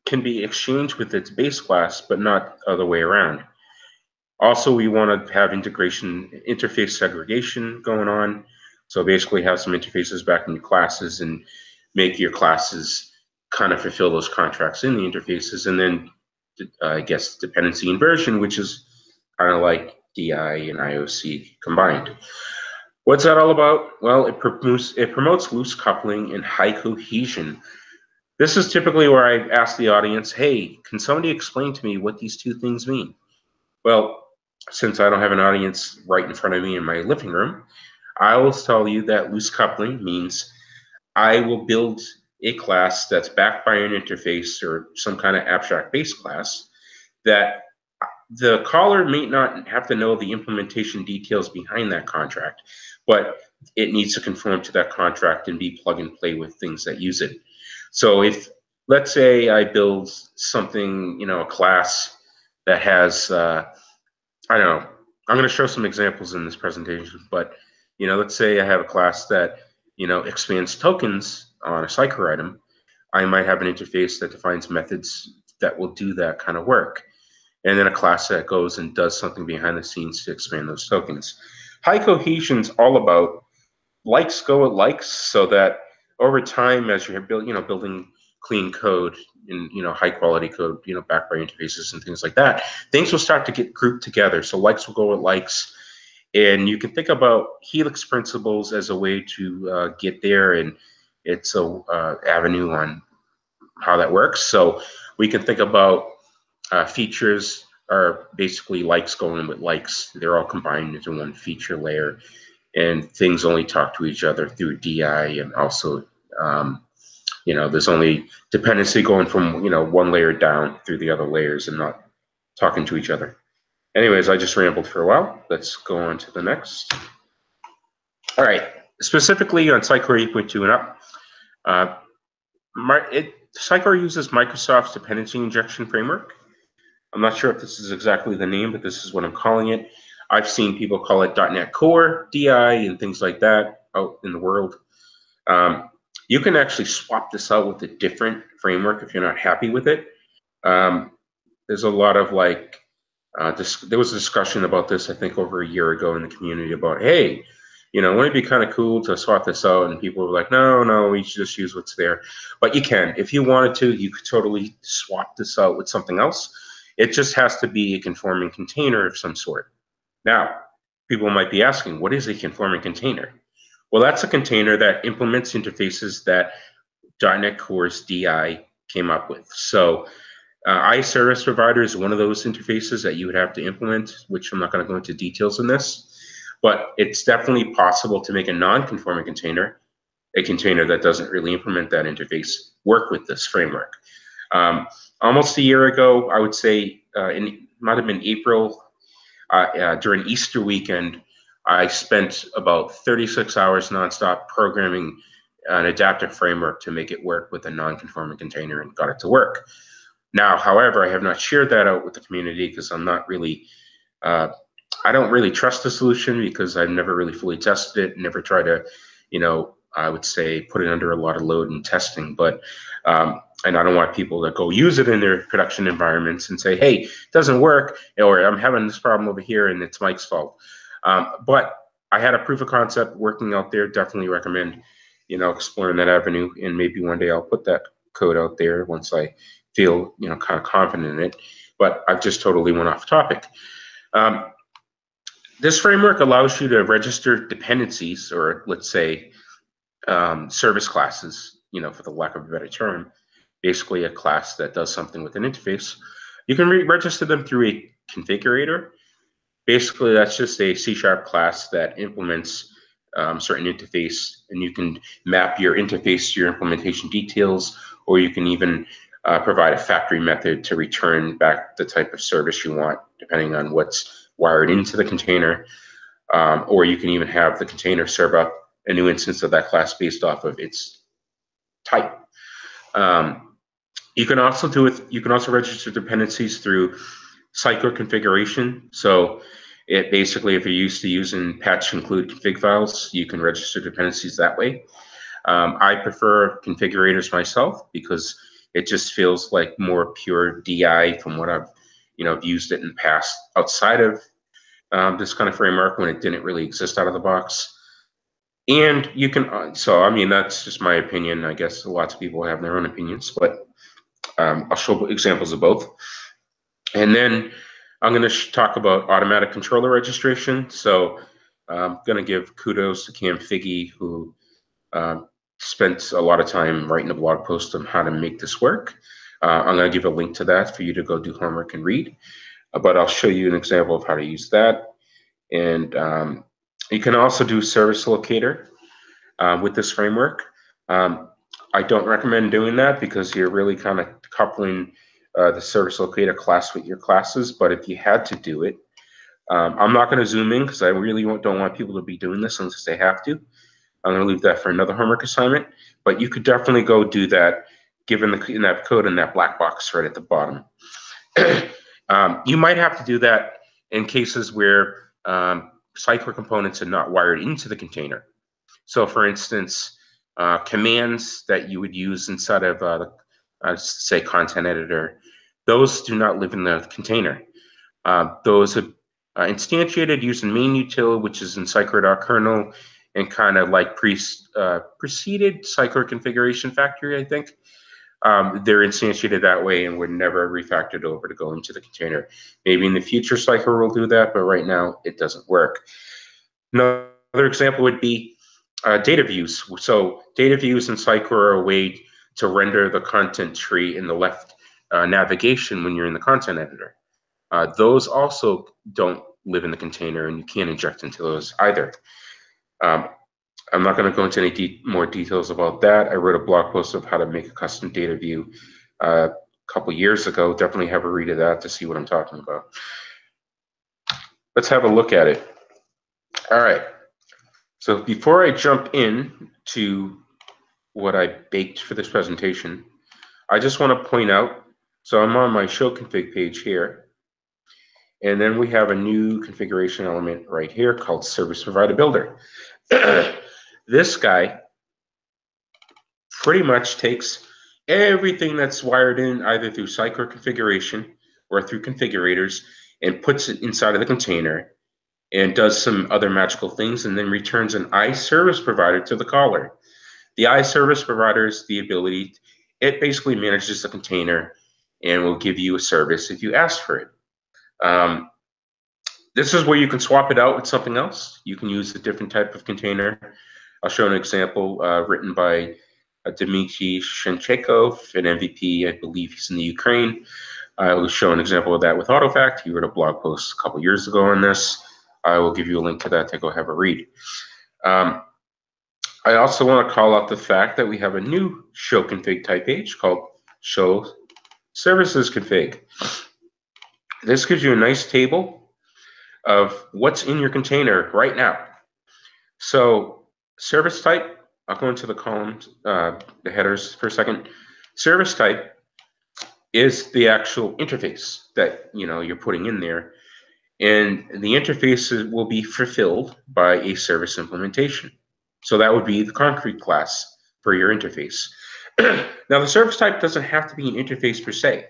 can be exchanged with its base class, but not the other way around. Also, we want to have interface segregation going on. So basically have some interfaces back in your classes and make your classes kind of fulfill those contracts in the interfaces. And then I guess dependency inversion, which is kind of like DI and IOC combined. What's that all about? Well, it promotes loose coupling and high cohesion. This is typically where I ask the audience, hey, can somebody explain to me what these two things mean? Well, since I don't have an audience right in front of me in my living room, I will tell you that loose coupling means I will build a class that's backed by an interface or some kind of abstract base class that the caller may not have to know the implementation details behind that contract, but it needs to conform to that contract and be plug and play with things that use it. So if, let's say I build something, a class that has, I don't know, I'm going to show some examples in this presentation, but, let's say I have a class that, expands tokens on a Sitecore item. I might have an interface that defines methods that will do that kind of work. And then a class that goes and does something behind the scenes to expand those tokens. High cohesion is all about likes go with likes, so that over time, as you're building clean code and high quality code, backed by interfaces and things like that, things will start to get grouped together. So likes will go with likes, and you can think about Helix principles as a way to get there, and it's a avenue on how that works. So we can think about features are basically likes going with likes. They're all combined into one feature layer, and things only talk to each other through DI, and also there's only dependency going from one layer down through the other layers and not talking to each other. Anyways, I just rambled for a while. Let's go on to the next. All right, specifically on Sitecore 8.2 and up, Sitecore uses Microsoft's dependency injection framework. I'm not sure if this is exactly the name, but this is what I'm calling it. I've seen people call it .NET Core, DI, and things like that out in the world. You can actually swap this out with a different framework if you're not happy with it. There's a lot of there was a discussion about this, I think, over a year ago in the community about, hey, wouldn't it be kind of cool to swap this out? And people were like, no, we should just use what's there. But you can. If you wanted to, you could totally swap this out with something else. It just has to be a conforming container of some sort. Now, people might be asking, what is a conforming container? Well, that's a container that implements interfaces that .NET Core's DI came up with. So iService Provider is one of those interfaces that you would have to implement, which I'm not going to go into details in this. But it's definitely possible to make a non-conforming container, a container that doesn't really implement that interface, work with this framework. Almost a year ago, I would say, it might have been April, during Easter weekend, I spent about 36 hours nonstop programming an adaptive framework to make it work with a non-conforming container, and got it to work. Now, however, I have not shared that out with the community because I'm not really, I don't really trust the solution because I've never really fully tested it, never tried to, I would say, put it under a lot of load and testing. But and I don't want people to go use it in their production environments and say, hey, it doesn't work, or I'm having this problem over here and it's Mike's fault. But I had a proof of concept working out there. Definitely recommend, exploring that avenue, and maybe one day I'll put that code out there once I feel, kind of confident in it. But I've just totally went off topic. Um, this framework allows you to register dependencies, or let's say service classes, for the lack of a better term, basically a class that does something with an interface. You can register them through a configurator. Basically, that's just a C# class that implements certain interface, and you can map your interface to your implementation details, or you can even provide a factory method to return back the type of service you want, depending on what's wired into the container. Or you can even have the container serve up a new instance of that class based off of its type. You can also register dependencies through Sitecore configuration. So it basically, if you're used to using patch include config files, you can register dependencies that way. I prefer configurators myself because it just feels like more pure DI from what I've used it in the past outside of this kind of framework when it didn't really exist out of the box. And you can, so I mean, that's just my opinion. I guess lots of people have their own opinions, but I'll show examples of both. And then I'm going to talk about automatic controller registration. So I'm going to give kudos to Cam Figge, who spent a lot of time writing a blog post on how to make this work. I'm going to give a link to that for you to go do homework and read. But I'll show you an example of how to use that. And you can also do service locator with this framework. I don't recommend doing that because you're really kind of coupling the service locator class with your classes. But if you had to do it, I'm not going to zoom in because I really don't want people to be doing this unless they have to. I'm going to leave that for another homework assignment. But you could definitely go do that, given that code in that black box right at the bottom. You might have to do that in cases where Sitecore components are not wired into the container. So for instance, commands that you would use inside of, say, content editor, those do not live in the container. Those are instantiated using main util, which is in Sitecore.kernel, and kind of like preceded Sitecore configuration factory, I think. They're instantiated that way and were never refactored over to go into the container. Maybe in the future Sitecore will do that, but right now it doesn't work. Another example would be data views. So data views in Sitecore are a way to render the content tree in the left navigation when you're in the content editor. Those also don't live in the container, and you can't inject into those either. I'm not going to go into any more details about that. I wrote a blog post of how to make a custom data view a couple years ago. Definitely have a read of that to see what I'm talking about. Let's have a look at it. All right. So before I jump in to what I baked for this presentation, I just want to point out, so I'm on my show config page here, and then we have a new configuration element right here called Service Provider Builder. This guy pretty much takes everything that's wired in either through Sitecore configuration or through configurators and puts it inside of the container and does some other magical things, and then returns an iService provider to the caller. The iService provider is the ability, it basically manages the container and will give you a service if you ask for it. This is where you can swap it out with something else. You can use a different type of container. I'll show an example written by Dmitry Shenchekov, an MVP. I believe he's in the Ukraine. I will show an example of that with AutoFact. He wrote a blog post a couple years ago on this. I will give you a link to that to go have a read. I also want to call out the fact that we have a new show config type page called show services config. This gives you a nice table of what's in your container right now. So service type, I'll go into the columns, the headers for a second. Service type is the actual interface that you're putting in there, and the interface will be fulfilled by a service implementation. So that would be the concrete class for your interface. Now, the service type doesn't have to be an interface per se.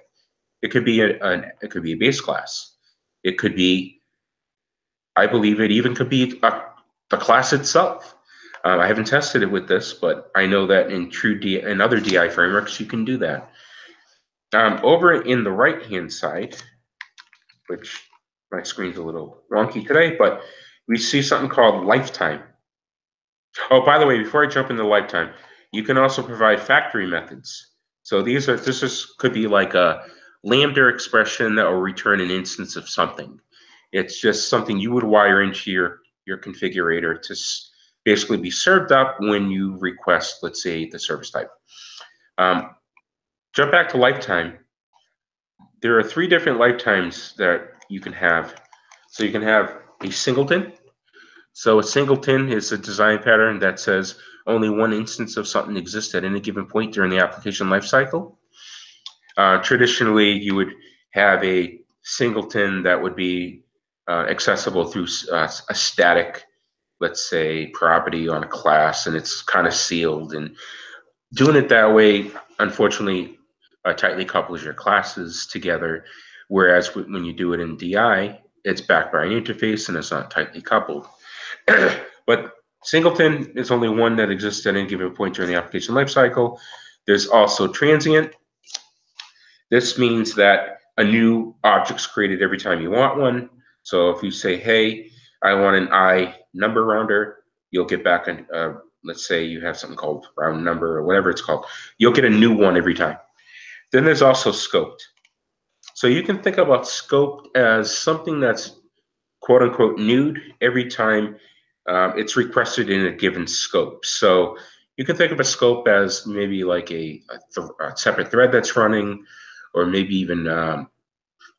It could be a base class. It could be, I believe it even could be the class itself. I haven't tested it with this, but I know that in other DI frameworks, you can do that. Over in the right-hand side, which my screen's a little wonky today, but we see something called lifetime. Oh, by the way, before I jump into lifetime, you can also provide factory methods. So could be like a Lambda expression that will return an instance of something. It's just something you would wire into your configurator to basically be served up when you request, let's say, the service type. Jump back to lifetime. There are 3 different lifetimes that you can have. So you can have a singleton. So a singleton is a design pattern that says only one instance of something exists at any given point during the application lifecycle. Traditionally, you would have a singleton that would be accessible through a static, let's say, property on a class, and it's kind of sealed. And doing it that way, unfortunately, tightly couples your classes together, whereas when you do it in DI, it's backed by an interface and it's not tightly coupled. But singleton is only one that exists at any given point during the application lifecycle. There's also transient. This means that a new object's created every time you want one. So if you say, hey, I want an I number rounder, you'll get back let's say you have something called round number or whatever it's called. You'll get a new one every time. Then there's also scoped. So you can think about scoped as something that's quote unquote nude every time it's requested in a given scope. So you can think of a scope as maybe like a separate thread that's running, or maybe even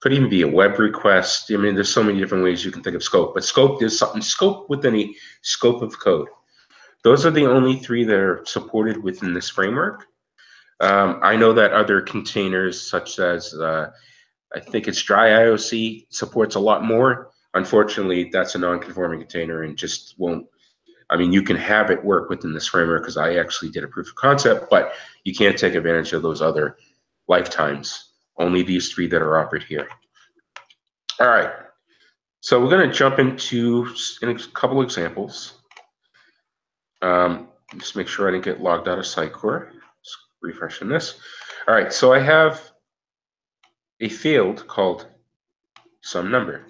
could even be a web request. I mean, there's so many different ways you can think of scope, but scoped is something scoped within a scope of code. Those are the only 3 that are supported within this framework. I know that other containers, such as I think it's dry IOC, supports a lot more. Unfortunately, that's a non-conforming container and just won't. I mean, you can have it work within this framework because I actually did a proof of concept, but you can't take advantage of those other lifetimes. Only these 3 that are offered here. All right. So we're going to jump into a couple examples. Just make sure I didn't get logged out of Sitecore. Just refreshing this. All right. So I have a field called some number.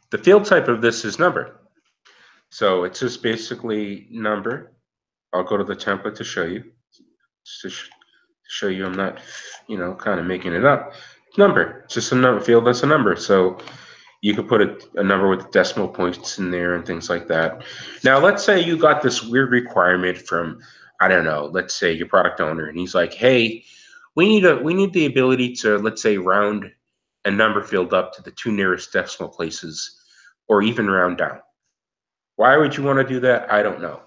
The field type of this is number. So it's just basically number. I'll go to the template to show you. To show you I'm not, kind of making it up. Number. It's just a number field that's a number. So you could put a number with decimal points in there and things like that. Now, let's say you got this weird requirement from, I don't know, let's say your product owner, and he's like, hey, we need the ability to, let's say, round a number field up to the 2 nearest decimal places, or even round down. Why would you want to do that? I don't know.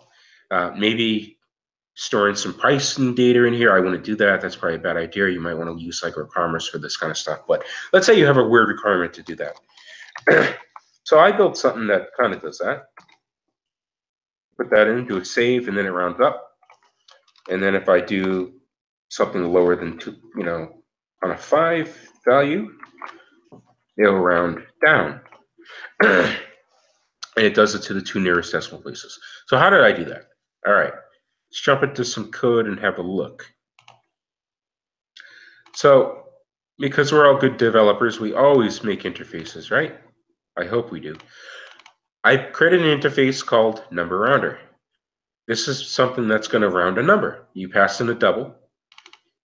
Maybe storing some pricing data in here. I want to do that. That's probably a bad idea. You might want to use Commerce for this kind of stuff. But let's say you have a weird requirement to do that. So I built something that kind of does that. Put that in, do a save, and then it rounds up. And then if I do something lower than 2, on a 5 value, it'll round down. And it does it to the 2 nearest decimal places. So how did I do that? All right, let's jump into some code and have a look. So because we're all good developers, we always make interfaces, right? I hope we do. I created an interface called number rounder. This is something that's going to round a number. You pass in a double,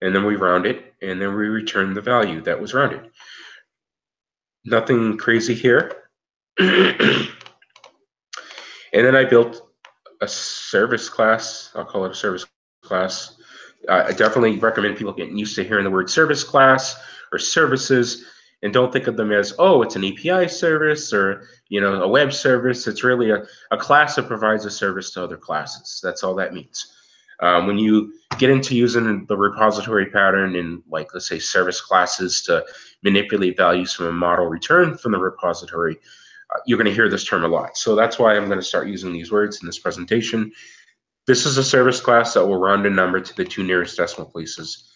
and then we round it, and then we return the value that was rounded. Nothing crazy here. And then I built a service class. I'll call it a service class. I definitely recommend people getting used to hearing the word service class or services, and don't think of them as, oh, it's an API service or a web service. It's really a class that provides a service to other classes. That's all that means. When you get into using the repository pattern in, like, let's say, service classes to manipulate values from a model returned from the repository, you're going to hear this term a lot. So that's why I'm going to start using these words in this presentation. This is a service class that will round a number to the 2 nearest decimal places.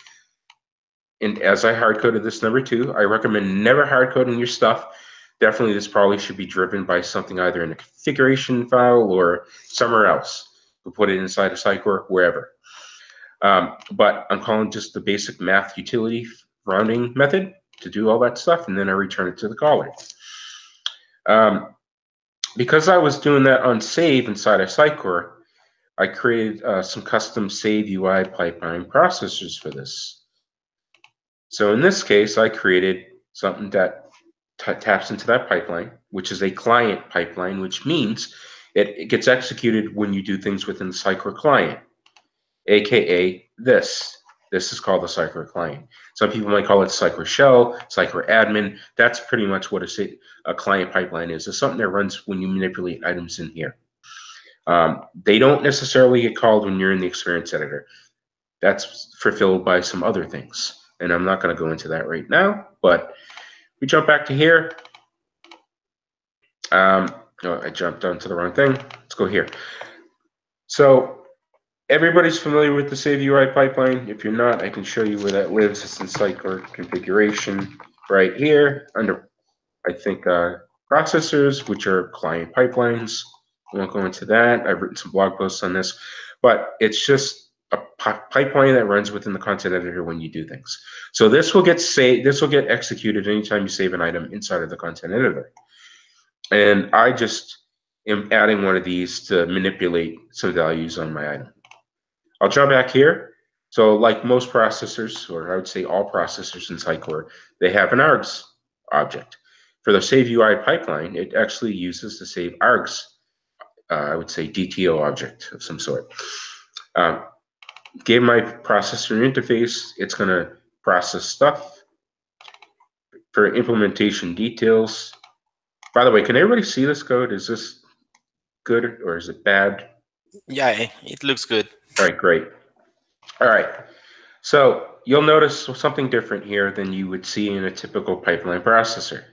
And as I hard-coded this number 2, I recommend never hard-coding your stuff. Definitely this probably should be driven by something either in a configuration file or somewhere else. We'll put it inside a Sitecore, wherever. But I'm calling just the basic math utility rounding method to do all that stuff, and then I return it to the caller. Because I was doing that on save inside of Sitecore, I created some custom save UI pipeline processors for this. So in this case, I created something that taps into that pipeline, which is a client pipeline, which means it gets executed when you do things within the Sitecore client, aka this. This is called the Sitecore client. Some people might call it Sitecore shell, Sitecore admin. That's pretty much what a client pipeline is. It's something that runs when you manipulate items in here. They don't necessarily get called when you're in the experience editor. That's fulfilled by some other things. And I'm not going to go into that right now, but we jump back to here. Oh, I jumped onto the wrong thing. Let's go here. So everybody's familiar with the Save UI pipeline. If you're not, I can show you where that lives. It's in Sitecore configuration right here under, I think, processors, which are client pipelines. I won't go into that. I've written some blog posts on this, but it's just a pipeline that runs within the content editor when you do things. So this will get saved. This will get executed anytime you save an item inside of the content editor. And I just am adding one of these to manipulate some values on my item. I'll jump back here. So like most processors, or I would say all processors in Sitecore, they have an args object. For the save UI pipeline, it actually uses the save args, I would say DTO object of some sort. Gave my processor interface, it's going to process stuff. For implementation details, by the way, can everybody see this code? Is this good or is it bad? Yeah, it looks good. All right, great. All right, so you'll notice something different here than you would see in a typical pipeline processor.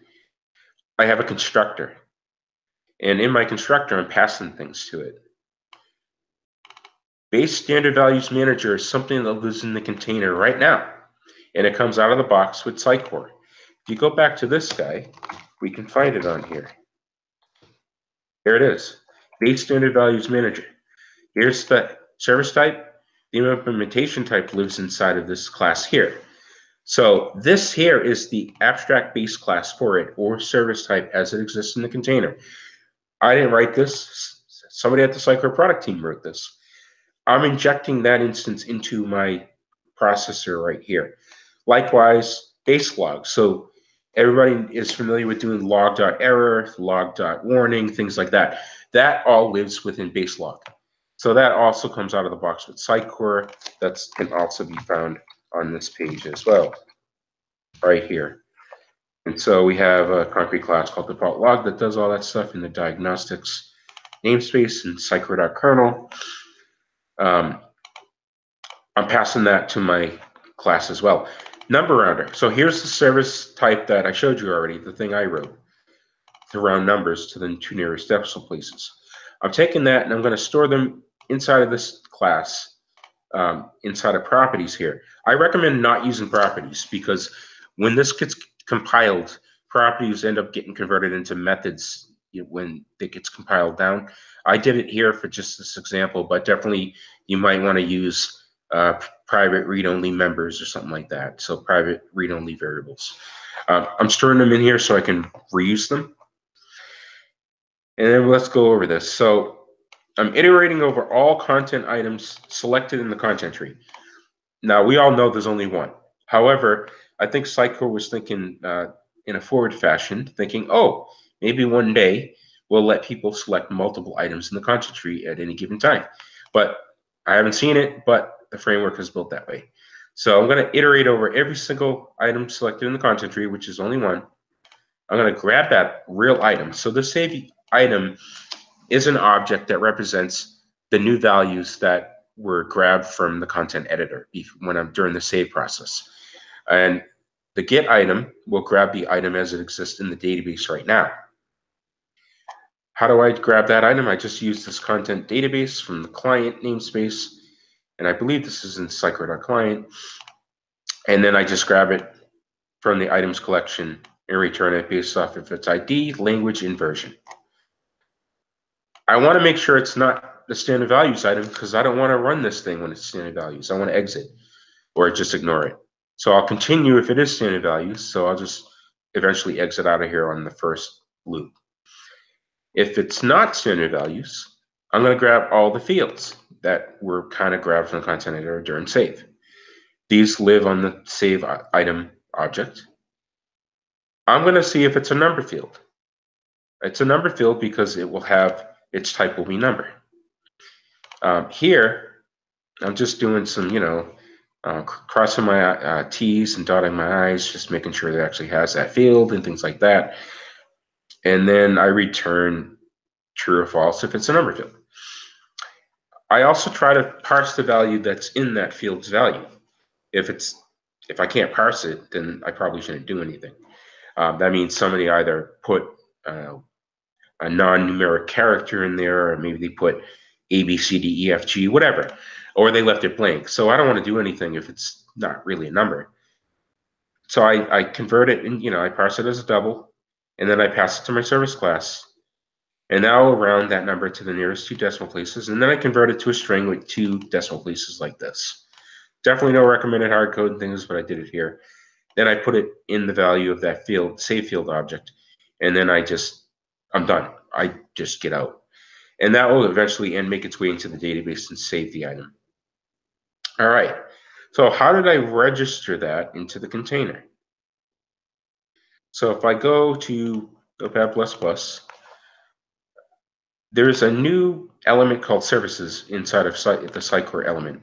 I have a constructor, and in my constructor, I'm passing things to it. Base standard values manager is something that lives in the container right now, and it comes out of the box with Sitecore. If you go back to this guy, we can find it on here. Here it is, base standard values manager. Here's the service type. The implementation type lives inside of this class here. So this here is the abstract base class for it, or service type as it exists in the container. I didn't write this. Somebody at the Sitecore product team wrote this. I'm injecting that instance into my processor right here. Likewise, base log. So everybody is familiar with doing log.error, log.warning, things like that. That all lives within base log. So that also comes out of the box with Sitecore. That can also be found on this page as well, right here. And so we have a concrete class called default log that does all that stuff in the diagnostics namespace in Sitecore.kernel. I'm passing that to my class as well. Number rounder. So here's the service type that I showed you already, the thing I wrote to round numbers to the 2 nearest decimal places. I'm taking that and I'm going to store them inside of this class, inside of properties here. I recommend not using properties because when this gets compiled, properties end up getting converted into methods when it gets compiled down. I did it here for just this example, but definitely you might want to use private read-only members or something like that. So private read-only variables. I'm storing them in here so I can reuse them. And then let's go over this. So I'm iterating over all content items selected in the content tree. Now, we all know there's only one. However, I think Sitecore was thinking in a forward fashion, thinking, oh, maybe one day we'll let people select multiple items in the content tree at any given time. But I haven't seen it, but the framework is built that way. So I'm going to iterate over every single item selected in the content tree, which is only one. I'm going to grab that real item. So the save item is an object that represents the new values that were grabbed from the content editor when I'm during the save process. And the get item will grab the item as it exists in the database right now. How do I grab that item? I just use this content database from the client namespace, and I believe this is in Sitecore.client, and then I just grab it from the items collection and return it based off of its ID, language, and version. I want to make sure it's not the standard values item because I don't want to run this thing when it's standard values. I want to exit or just ignore it. So I'll continue if it is standard values. So I'll just eventually exit out of here on the first loop. If it's not standard values, I'm going to grab all the fields that were kind of grabbed from the content editor during save. These live on the save item object. I'm going to see if it's a number field. It's a number field because it will have its type will be number. Here, I'm just doing some, crossing my T's and dotting my I's, just making sure it actually has that field and things like that. And then I return true or false if it's a number field. I also try to parse the value that's in that field's value. If I can't parse it, then I probably shouldn't do anything. That means somebody either put a non-numeric character in there, or maybe they put A, B, C, D, E, F, G, whatever, or they left it blank. So I don't want to do anything if it's not really a number. So I convert it and, I parse it as a double, and then I pass it to my service class. And now I'll round that number to the nearest 2 decimal places, and then I convert it to a string with 2 decimal places like this. Definitely no recommended hard code and things, but I did it here. Then I put it in the value of that field, save field object, and then I'm done. I just get out. And that will eventually make its way into the database and save the item. All right, so how did I register that into the container? So if I go to Notepad++, there's a new element called services inside of the Sitecore element.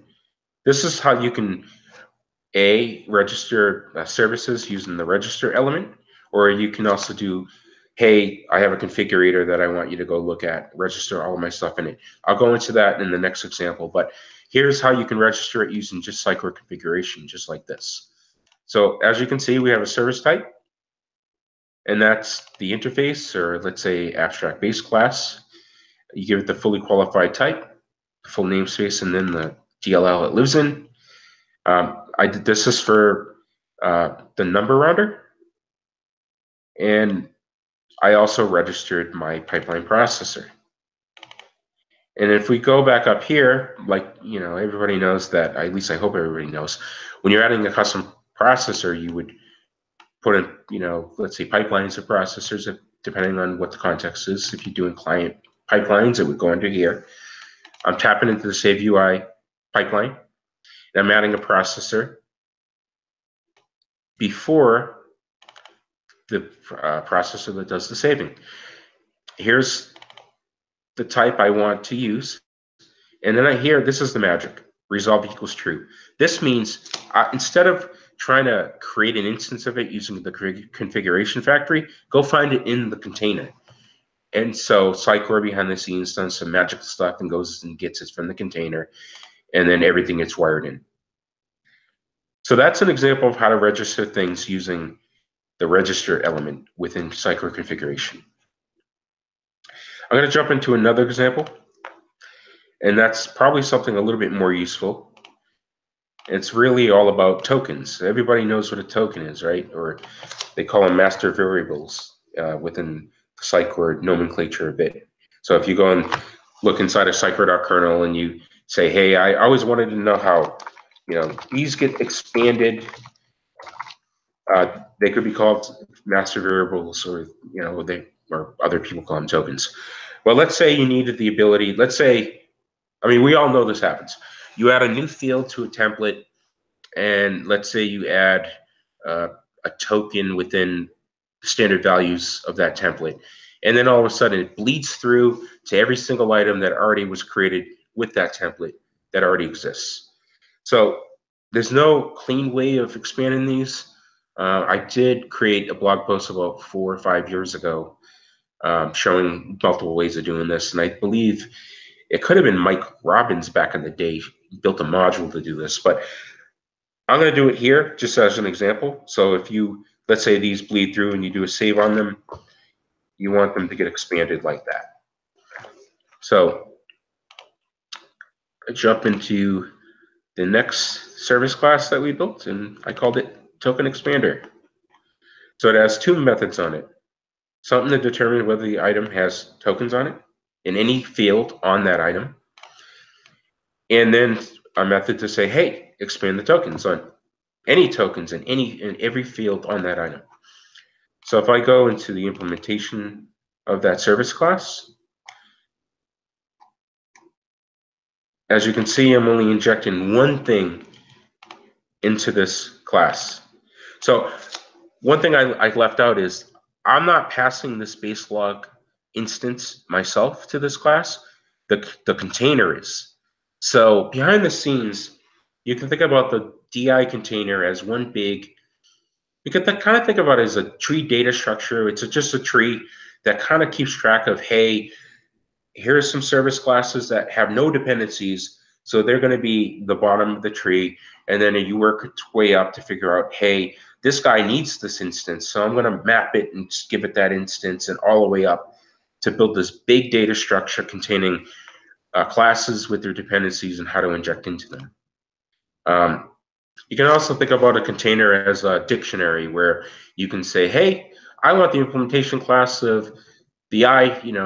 This is how you can register services using the register element, or you can also do, hey, I have a configurator that I want you to go look at, register all of my stuff in it. I'll go into that in the next example, but here's how you can register it using just Sitecore configuration, just like this. So as you can see, we have a service type, and that's the interface, or let's say abstract base class. You give it the fully qualified type, the full namespace, and then the DLL it lives in. This is for the number rounder, and I also registered my pipeline processor. And if we go back up here, like, everybody knows that, at least I hope everybody knows, when you're adding a custom processor, you would put in, let's say pipelines or processors, depending on what the context is. If you're doing client pipelines, it would go under here. I'm tapping into the Save UI pipeline, and I'm adding a processor before the processor that does the saving. Here's the type I want to use. And then this is the magic, resolve equals true. This means instead of trying to create an instance of it using the configuration factory, go find it in the container. And so Sitecore behind the scenes does some magical stuff and goes and gets it from the container, and then everything gets wired in. So that's an example of how to register things using the register element within Sitecore configuration. I'm going to jump into another example, and that's probably something a little bit more useful. It's really all about tokens. Everybody knows what a token is, right? Or they call them master variables within the Sitecore nomenclature a bit. So if you go and look inside of Sitecore.kernel and you say, hey, I always wanted to know how, these get expanded. They could be called master variables, or or other people call them tokens. Well, let's say you needed the ability. We all know this happens. You add a new field to a template, and let's say you add a token within the standard values of that template, and then all of a sudden it bleeds through to every single item that already was created with that template that already exists. So there's no clean way of expanding these. I did create a blog post about 4 or 5 years ago showing multiple ways of doing this, and I believe it could have been Mike Robbins back in the day built a module to do this, but I'm going to do it here just as an example. So if let's say these bleed through and you do a save on them, you want them to get expanded like that. So I jump into the next service class that we built, and I called it Token Expander. So it has two methods on it. Something to determine whether the item has tokens on it in any field on that item. And then a method to say, hey, expand the tokens on any tokens in every field on that item. So if I go into the implementation of that service class, as you can see, I'm only injecting one thing into this class. So one thing I left out is I'm not passing this base log instance myself to this class. The container is. So behind the scenes, you can think about the DI container as one big, you can kind of think about it as a tree data structure. It's just a tree that kind of keeps track of, hey, here's some service classes that have no dependencies. So they're going to be the bottom of the tree. And then you work its way up to figure out, hey, this guy needs this instance. So I'm going to map it and just give it that instance and all the way up to build this big data structure containing classes with their dependencies and how to inject into them. You can also think about a container as a dictionary where you can say, hey, I want the implementation class of the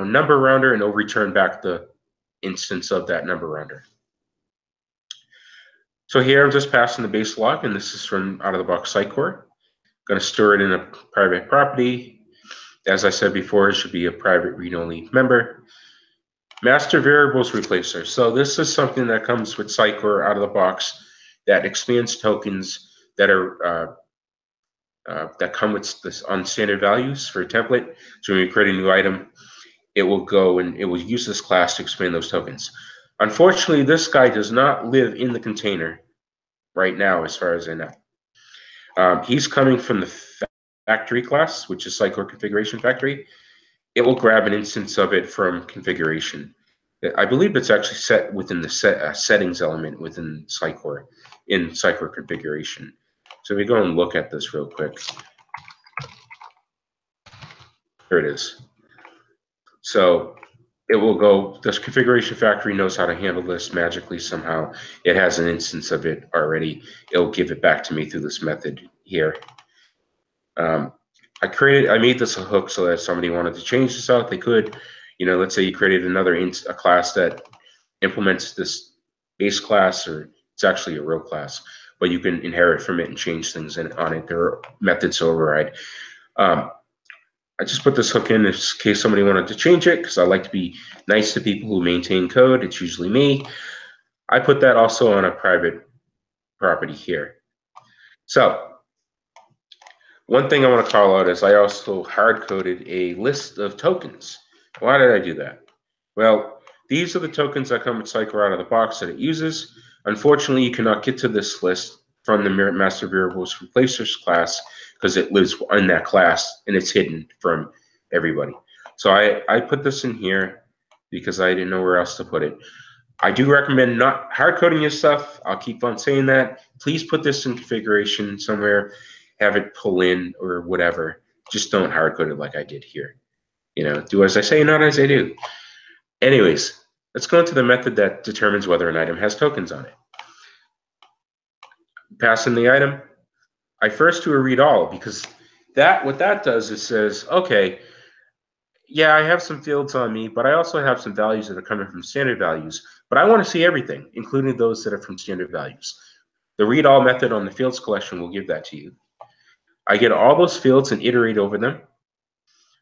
number rounder, and it'll return back the instance of that number rounder. So here I'm just passing the base log, and this is from out of the box Sitecore. Going to store it in a private property. As I said before, it should be a private read-only member. Master variables replacer. So this is something that comes with Sitecore out of the box that expands tokens that are that come with this on standard values for a template. So when you create a new item, it will go and it will use this class to expand those tokens. Unfortunately, this guy does not live in the container right now, as far as I know. He's coming from the factory class, which is Sitecore configuration factory. It will grab an instance of it from configuration. I believe it's actually set within the settings element within Sitecore in Sitecore configuration. So we go and look at this real quick. Here it is. So it will go, this configuration factory knows how to handle this magically somehow. It has an instance of it already. It'll give it back to me through this method here. I made this a hook so that if somebody wanted to change this out, they could. Let's say you created a class that implements this base class, or it's actually a real class, but you can inherit from it and change things on it. There are methods to override. I just put this hook in case somebody wanted to change it, because I like to be nice to people who maintain code. It's usually me. I put that also on a private property here. So one thing I want to call out is I also hard-coded a list of tokens. Why did I do that? Well, these are the tokens that come with Sitecore out of the box that it uses. Unfortunately, you cannot get to this list from the Master Variables Replacers class because it lives in that class and it's hidden from everybody. So I put this in here because I didn't know where else to put it. I do recommend not hard-coding your stuff. I'll keep on saying that. Please put this in configuration somewhere, have it pull in or whatever. Just don't hard-code it like I did here. Do as I say, not as I do. Anyways, let's go into the method that determines whether an item has tokens on it. Pass in the item. I first do a read all, because what that does is says, okay, yeah, I have some fields on me, but I also have some values that are coming from standard values. But I want to see everything, including those that are from standard values. The read all method on the fields collection will give that to you. I get all those fields and iterate over them.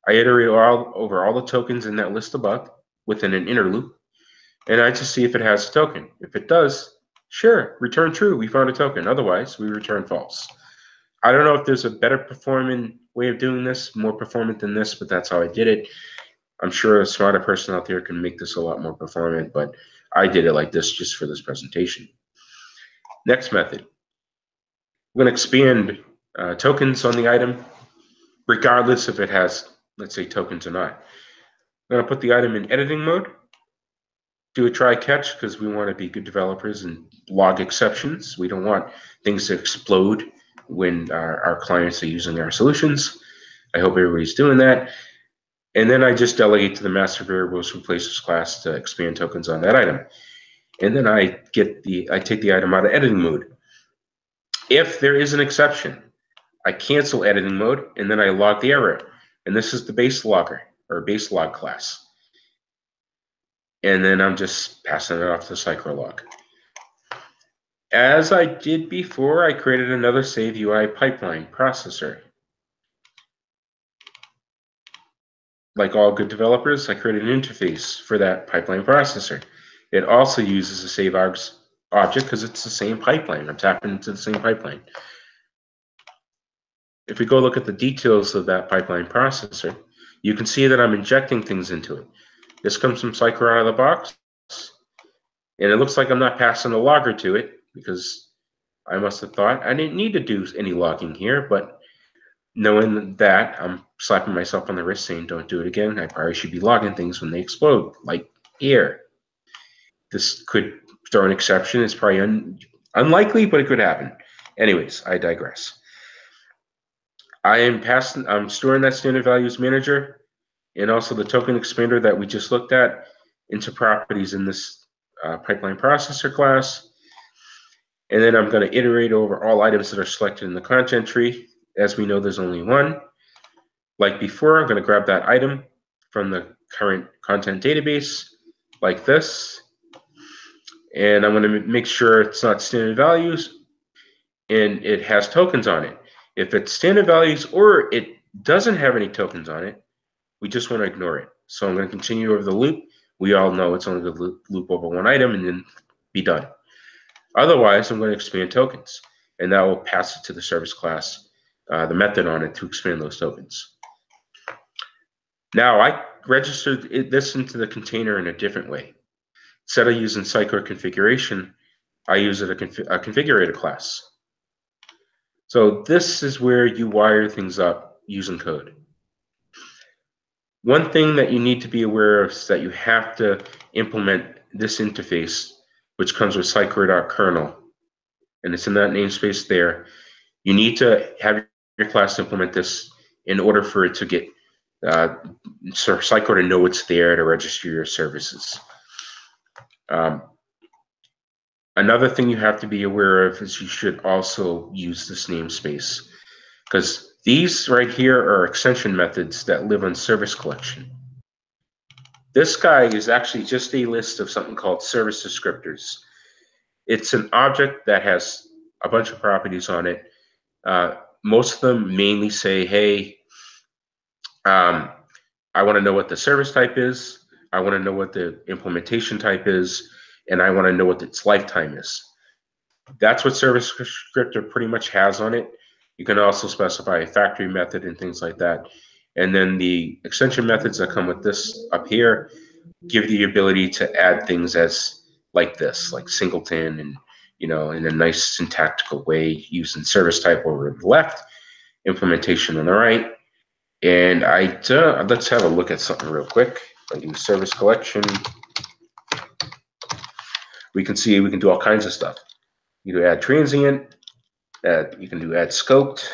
I iterate over all the tokens in that list above within an inner loop. And I just see if it has a token. If it does, sure, return true, we found a token. Otherwise, we return false. I don't know if there's a better performing way of doing this, more performant than this, but that's how I did it. I'm sure a smarter person out there can make this a lot more performant, but I did it like this just for this presentation. Next method. I'm going to expand tokens on the item, regardless if it has, let's say, tokens or not. I'm going to put the item in editing mode. Do a try catch, because we want to be good developers and log exceptions. We don't want things to explode when our clients are using our solutions. I hope everybody's doing that. And then I just delegate to the master variables replacers class to expand tokens on that item. And then I take the item out of editing mode. If there is an exception, I cancel editing mode and then I log the error. And this is the base logger or base log class. And then I'm just passing it off to the Sitecore log. As I did before, I created another Save UI pipeline processor. Like all good developers, I created an interface for that pipeline processor. It also uses a save args object because it's the same pipeline. I'm tapping into the same pipeline. If we go look at the details of that pipeline processor, you can see that I'm injecting things into it. This comes from Sitecore out of the box, and it looks like I'm not passing a logger to it because I must have thought I didn't need to do any logging here, but knowing that, I'm slapping myself on the wrist saying don't do it again. I probably should be logging things when they explode, like here. This could throw an exception. It's probably unlikely, but it could happen. Anyways, I digress. I'm storing that standard values manager and also the token expander that we just looked at into properties in this pipeline processor class. And then I'm going to iterate over all items that are selected in the content tree. As we know, there's only one. Like before, I'm going to grab that item from the current content database like this. And I'm going to make sure it's not standard values and it has tokens on it. If it's standard values or it doesn't have any tokens on it, we just want to ignore it. So I'm going to continue over the loop. We all know it's only going to loop over one item and then be done. Otherwise, I'm going to expand tokens, and that will pass it to the service class, the method on it to expand those tokens. Now, I registered this into the container in a different way. Instead of using Sitecore configuration, I use a configurator class. So this is where you wire things up using code. One thing that you need to be aware of is that you have to implement this interface, which comes with Sitecore.kernel, and it's in that namespace there. You need to have your class implement this in order for it to get Sitecore to know it's there to register your services. Another thing you have to be aware of is you should also use this namespace, because these right here are extension methods that live on service collection. This guy is actually just a list of something called service descriptors. It's an object that has a bunch of properties on it. Most of them mainly say, hey, I want to know what the service type is. I want to know what the implementation type is, and I want to know what its lifetime is. That's what service descriptor pretty much has on it. You can also specify a factory method and things like that. And then the extension methods that come with this up here give you the ability to add things as like this, like singleton, and in a nice syntactical way using service type over on the left, implementation on the right. And let's have a look at something real quick. If I do service collection, we can see we can do all kinds of stuff. You can add transient, you can do add scoped.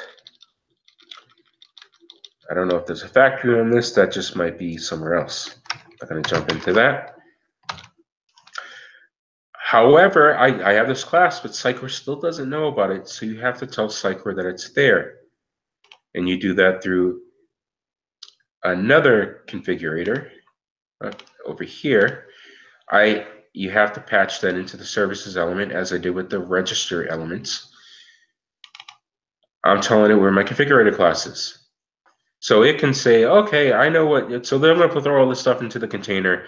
I don't know if there's a factory on this, that just might be somewhere else. I'm not going to jump into that. However, I have this class, but Sitecore still doesn't know about it, so you have to tell Sitecore that it's there. And you do that through another configurator over here. You have to patch that into the services element as I did with the register elements. I'm telling it where my configurator class is. So it can say, okay, I know what, so then I'm going to throw all this stuff into the container.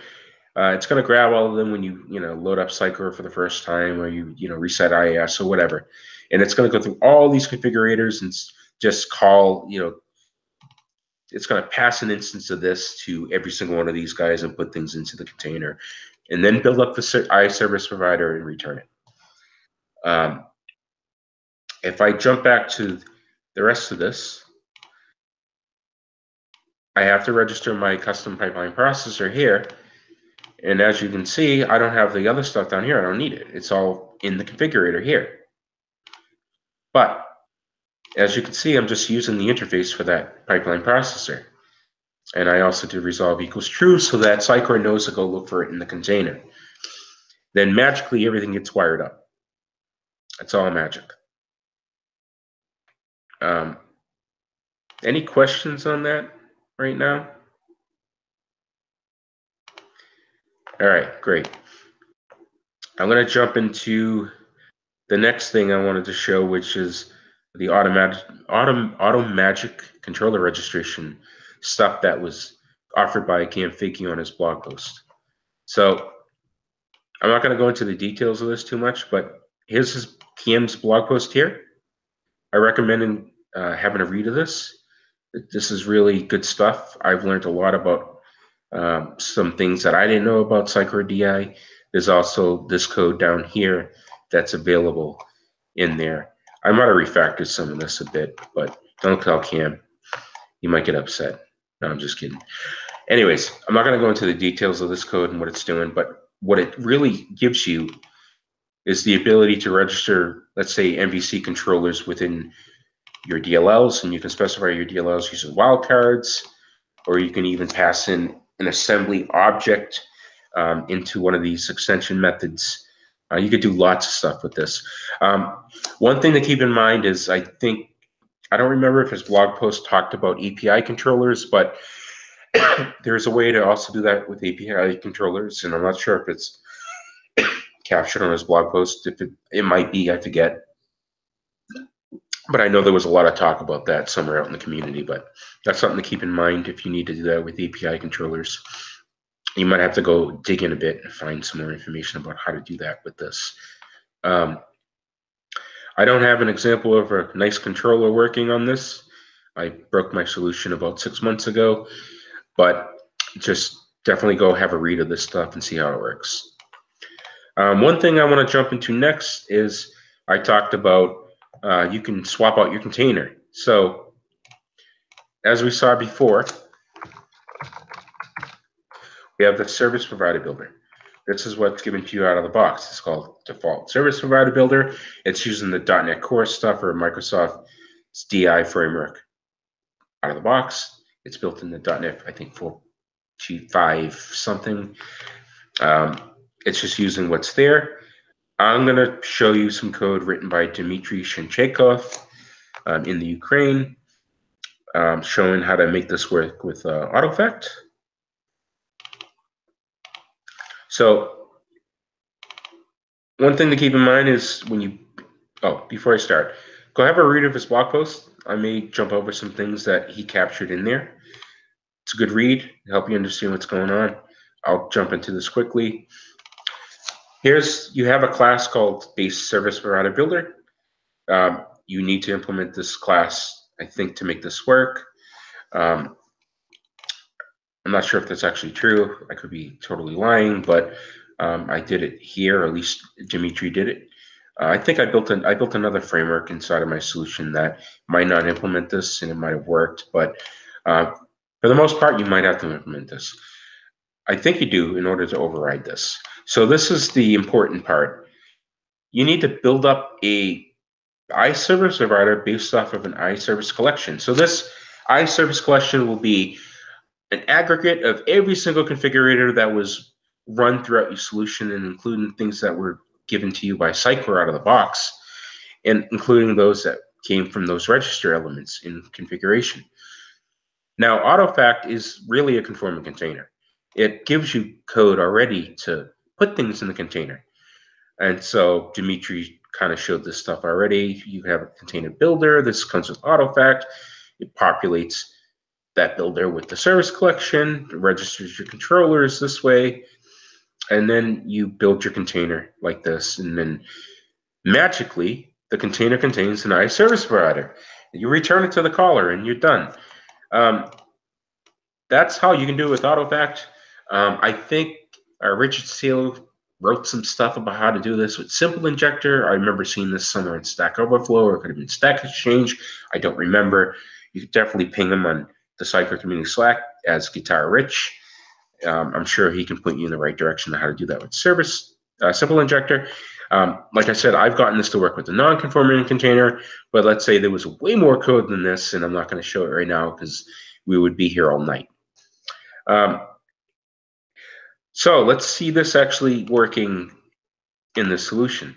It's going to grab all of them when you load up Sitecore for the first time, or you reset IAS or whatever, and it's going to go through all these configurators and just call it's going to pass an instance of this to every single one of these guys and put things into the container, and then build up the iService provider and return it. If I jump back to the rest of this, I have to register my custom pipeline processor here. And as you can see, I don't have the other stuff down here. I don't need it. It's all in the configurator here. But as you can see, I'm just using the interface for that pipeline processor. And I also did resolve equals true so that Sitecore knows to go look for it in the container. Then magically everything gets wired up. That's all magic. Any questions on that right now? All right, great. I'm going to jump into the next thing I wanted to show, which is the Automagic controller registration stuff that was offered by Cam Fakey on his blog post. So I'm not going to go into the details of this too much, but here's Cam's blog post here. I recommend having a read of this. This is really good stuff. I've learned a lot about some things that I didn't know about Sitecore DI. There's also this code down here that's available in there. I might have refactored some of this a bit, but don't tell Cam. He might get upset. No, I'm just kidding. Anyways, I'm not going to go into the details of this code and what it's doing, but what it really gives you is the ability to register, let's say, MVC controllers within your DLLs, and you can specify your DLLs using wildcards, or you can even pass in an assembly object into one of these extension methods. You could do lots of stuff with this. One thing to keep in mind is I don't remember if his blog post talked about API controllers, but there's a way to also do that with API controllers, and I'm not sure if it's captured on his blog post. If it might be, I forget. But I know there was a lot of talk about that somewhere out in the community, but that's something to keep in mind if you need to do that with API controllers. You might have to go dig in a bit and find some more information about how to do that with this. I don't have an example of a nice controller working on this. I broke my solution about 6 months ago, but just definitely go have a read of this stuff and see how it works. One thing I want to jump into next is I talked about you can swap out your container. So as we saw before, we have the service provider builder. This is what's given to you out of the box. It's called default service provider builder. It's using the .NET Core stuff or Microsoft's DI framework out of the box. It's built in the .NET, I think 4.5 something. It's just using what's there. I'm going to show you some code written by Dmitry Shenchekov in the Ukraine, showing how to make this work with AutoFact. So one thing to keep in mind is when you, before I start, go have a read of his blog post. I may jump over some things that he captured in there. It's a good read to help you understand what's going on. I'll jump into this quickly. You have a class called base service provider builder. You need to implement this class, I think, to make this work. I'm not sure if that's actually true. I could be totally lying, but I did it here, or at least Dimitri did it. I think I built another framework inside of my solution that might not implement this, and it might have worked, but for the most part, you might have to implement this. I think you do in order to override this. So this is the important part. You need to build up a iService provider based off of an iService collection. So this iService collection will be an aggregate of every single configurator that was run throughout your solution, and including things that were given to you by Sitecore out of the box, and including those that came from those register elements in configuration. Now, AutoFact is really a conforming container. It gives you code already to put things in the container. And so Dimitri kind of showed this stuff already. You have a container builder. This comes with AutoFact. It populates that builder with the service collection, it registers your controllers this way, and then you build your container like this, and then magically the container contains an iService provider. You return it to the caller and you're done. That's how you can do it with AutoFact. I think Richard Seal wrote some stuff about how to do this with Simple Injector. I remember seeing this somewhere in Stack Overflow, or it could have been Stack Exchange. I don't remember. You could definitely ping him on the Sitecore Community Slack as Guitar Rich. I'm sure he can point you in the right direction on how to do that with Simple Injector. Like I said, I've gotten this to work with the non-conforming container, but let's say there was way more code than this, and I'm not going to show it right now because we would be here all night. Um, so let's see this actually working in the solution.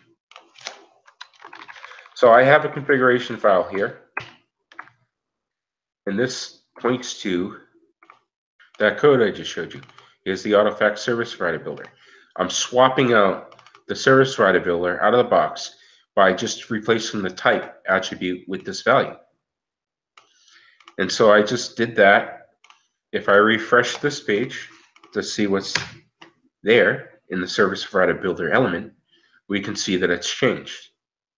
So I have a configuration file here, and this points to that code I just showed you. Here's the Autofact Service Provider Builder. I'm swapping out the Service Provider Builder out of the box by just replacing the type attribute with this value. And so I just did that. If I refresh this page to see what's there in the Service Provider Builder element, we can see that it's changed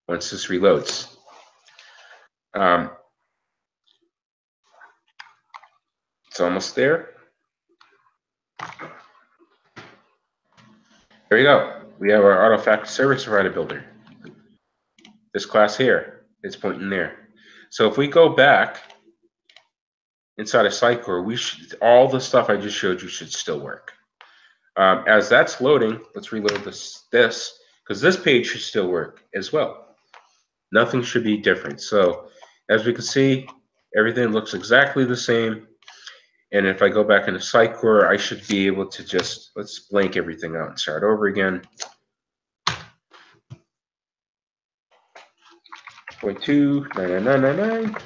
once this reloads. It's almost there. There you go. We have our Autofact Service Provider Builder. This class here is pointing there. So if we go back inside of Sitecore, all the stuff I just showed you should still work. As that's loading, let's reload this because this page should still work as well. Nothing should be different. So as we can see, everything looks exactly the same. And if I go back into Sitecore, I should be able to just, let's blank everything out and start over again. 0.29999. It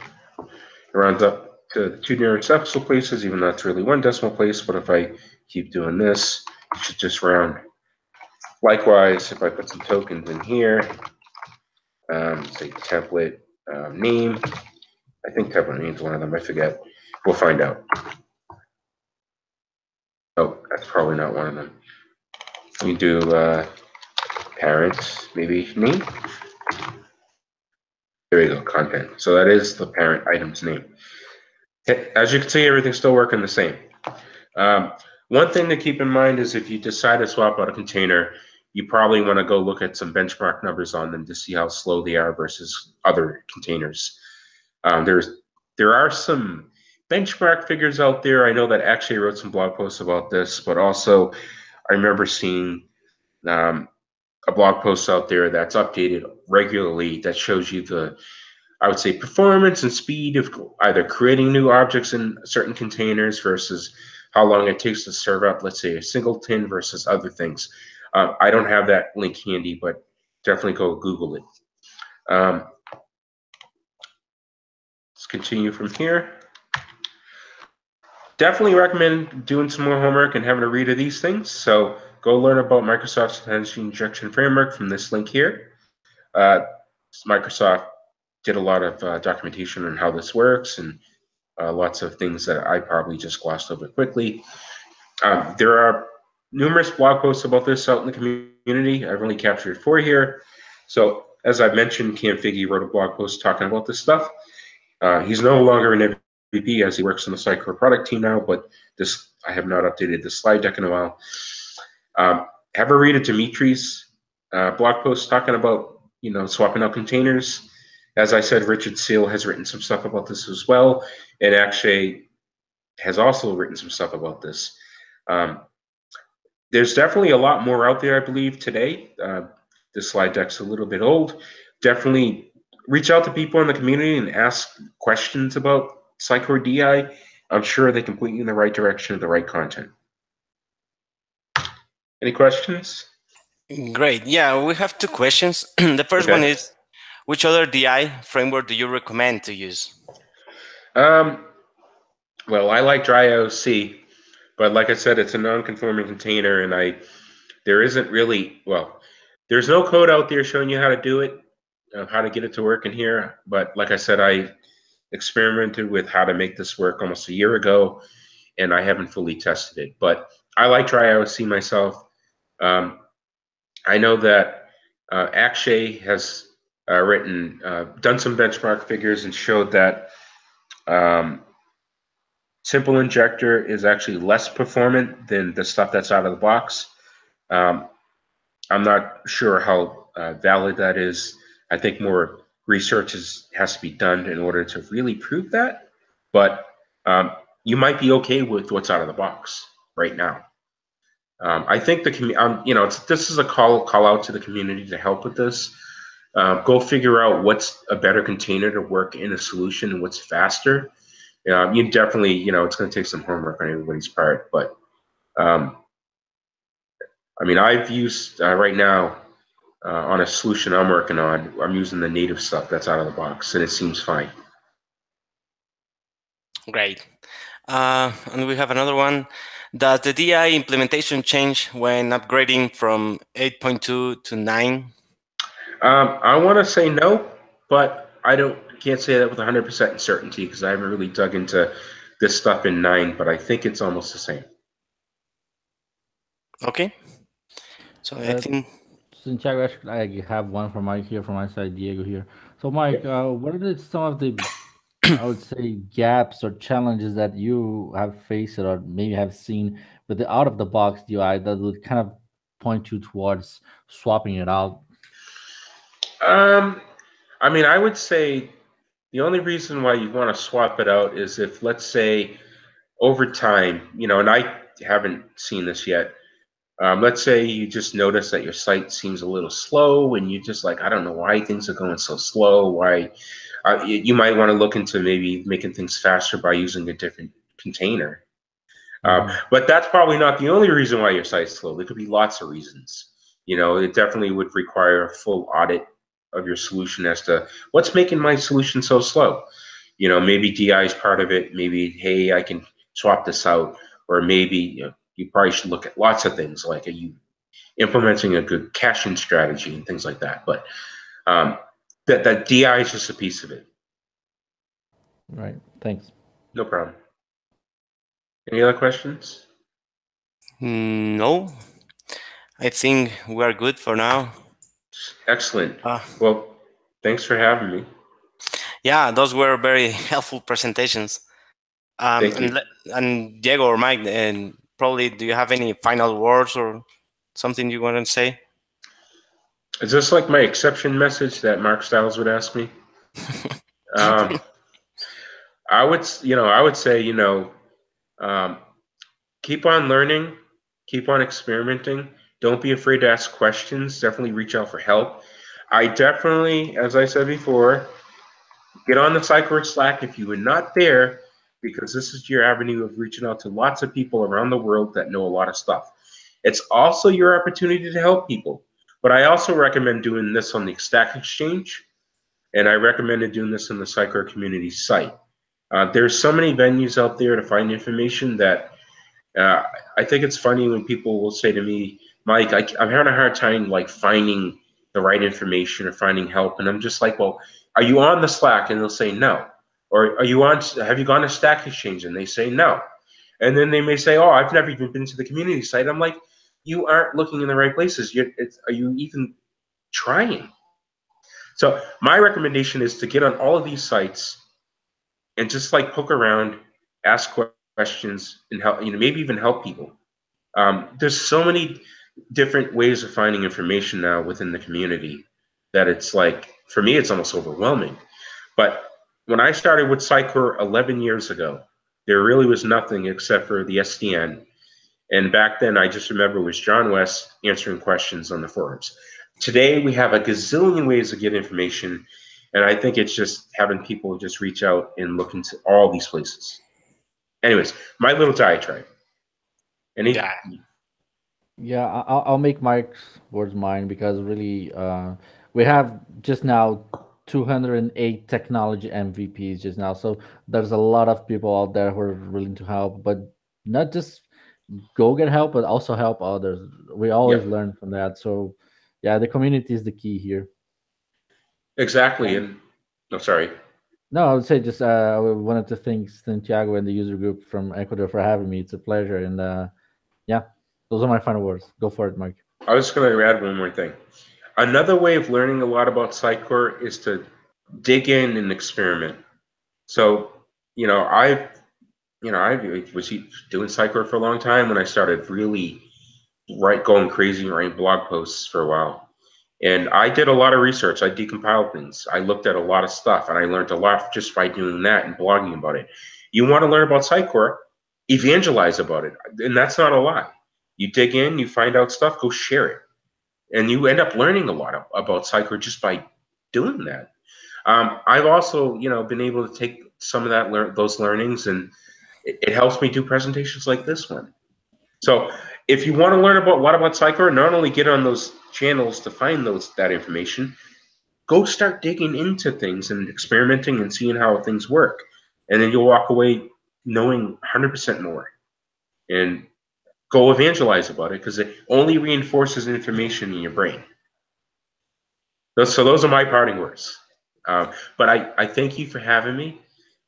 rounds up to the 2 nearest decimal places, even though it's really 1 decimal place. But if I keep doing this, it should just round. Likewise, if I put some tokens in here, say template name, I think template name is one of them, I forget. We'll find out. Oh, that's probably not one of them. We do parent, maybe name. There we go, content. So that is the parent item's name. As you can see, everything's still working the same. One thing to keep in mind is if you decide to swap out a container, you probably want to go look at some benchmark numbers on them to see how slow they are versus other containers. There are some benchmark figures out there. I know that actually wrote some blog posts about this, but also I remember seeing a blog post out there that's updated regularly that shows you the, I would say, performance and speed of either creating new objects in certain containers versus how long it takes to serve up, let's say, a singleton versus other things. I don't have that link handy, but definitely go Google it. Let's continue from here. Definitely recommend doing some more homework and having a read of these things. So go learn about Microsoft's Dependency Injection Framework from this link here. Microsoft did a lot of documentation on how this works and lots of things that I probably just glossed over quickly. There are numerous blog posts about this out in the community. I've only captured 4 here. So as I mentioned, Cam Figge wrote a blog post talking about this stuff. He's no longer an MVP as he works on the Sitecore product team now, but I have not updated the slide deck in a while. Have a read of Dimitri's blog post talking about swapping out containers. As I said, Richard Seal has written some stuff about this as well, and Akshay has also written some stuff about this. There's definitely a lot more out there, I believe, today. This slide deck's a little bit old. Definitely reach out to people in the community and ask questions about Sitecore DI. I'm sure they can point you in the right direction of the right content. Any questions? Great. Yeah, we have 2 questions. The first one is, which other DI framework do you recommend to use? Well, I like DryIOC, but like I said, it's a non-conforming container, and there's no code out there showing you how to do it, how to get it to work in here. But like I said, I experimented with how to make this work almost a year ago, and I haven't fully tested it. But I like DryIOC myself. I know that Akshay has done some benchmark figures and showed that Simple Injector is actually less performant than the stuff that's out of the box. I'm not sure how valid that is. I think more research has to be done in order to really prove that. But you might be okay with what's out of the box right now. I think this is a call out to the community to help with this. Go figure out what's a better container to work in a solution and what's faster. You definitely, it's going to take some homework on everybody's part. But um, I mean, I've used right now on a solution I'm working on. I'm using the native stuff that's out of the box, and it seems fine. Great. And we have another one. Does the DI implementation change when upgrading from 8.2 to 9? I want to say no, but I can't say that with 100% certainty because I haven't really dug into this stuff in 9. But I think it's almost the same. Okay. So I Uh, think. Santiago, actually, I have one from Mike here, from my side, Diego here. So, Mike, Yep. what are some of the, I would say, gaps or challenges that you have faced or maybe have seen with the out of the box UI that would kind of point you towards swapping it out? Um, I mean, I would say the only reason why you want to swap it out is if, let's say, over time, and I haven't seen this yet. Let's say you just notice that your site seems a little slow, and you just like, I don't know why things are going so slow. Why you might want to look into maybe making things faster by using a different container. Hmm. But that's probably not the only reason why your site's slow. There could be lots of reasons. It definitely would require a full audit of your solution as to what's making my solution so slow. Maybe DI is part of it. Maybe, hey, I can swap this out. Or maybe you probably should look at lots of things like, are you implementing a good caching strategy and things like that. But um, that DI is just a piece of it. Right. Thanks. No problem. Any other questions? No, I think we are good for now. Excellent. Uh, Well, thanks for having me. yeah, those were very helpful presentations. Thank And you. and Diego or Mike, and probably, do you have any final words or something you want to say? Is this like my exception message that Mark Stiles would ask me? Um, I would say, um, keep on learning, keep on experimenting. Don't be afraid to ask questions. Definitely reach out for help. I definitely, as I said before, get on the Sitecore Slack if you are not there, because this is your avenue of reaching out to lots of people around the world that know a lot of stuff. It's also your opportunity to help people. But I also recommend doing this on the Stack Exchange, and I recommended doing this on the Sitecore community site. There's so many venues out there to find information that uh, I think it's funny when people will say to me, Mike, I'm having a hard time like finding the right information or finding help. And I'm just like, well, are you on the Slack? And they'll say no. Or have you gone to Stack Exchange? And they say no. And then they may say, oh, I've never even been to the community site. I'm like, you aren't looking in the right places. Are you even trying? So my recommendation is to get on all of these sites and just like poke around, ask questions, and help. Maybe even help people. There's so many different ways of finding information now within the community that it's like, for me, it's almost overwhelming. But when I started with Sitecore 11 years ago, there really was nothing except for the SDN. And back then, I just remember it was John West answering questions on the forums. Today, we have a gazillion ways to get information. And I think it's just having people just reach out and look into all these places. Anyways, my little diatribe. Any Yeah, Yeah, I'll make Mike's words mine because really, we have just now 208 technology MVPs just now. So there's a lot of people out there who are willing to help, but not just go get help, but also help others. We always Yep, learn from that. So, yeah, the community is the key here. exactly. And And no, sorry. no, I would say just I wanted to thank Santiago and the user group from Ecuador for having me. It's a pleasure. And yeah, those are my final words. Go for it, Mike. I was going to add one more thing. Another way of learning a lot about Sitecore is to dig in and experiment. So, you know, I was doing Sitecore for a long time when I started really going crazy and writing blog posts for a while. And I did a lot of research. I decompiled things. I looked at a lot of stuff, and I learned a lot just by doing that and blogging about it. You want to learn about Sitecore, evangelize about it, and that's not a lie. You dig in, you find out stuff, go share it, and you end up learning a lot about Sitecore just by doing that. I've also, been able to some of those learnings, and it helps me do presentations like this one. So if you want to learn about what about Sitecore, not only get on those channels to find that information, go start digging into things and experimenting and seeing how things work. And then you'll walk away knowing 100% more. And go evangelize about it, because it only reinforces information in your brain. So those are my parting words. But I thank you for having me.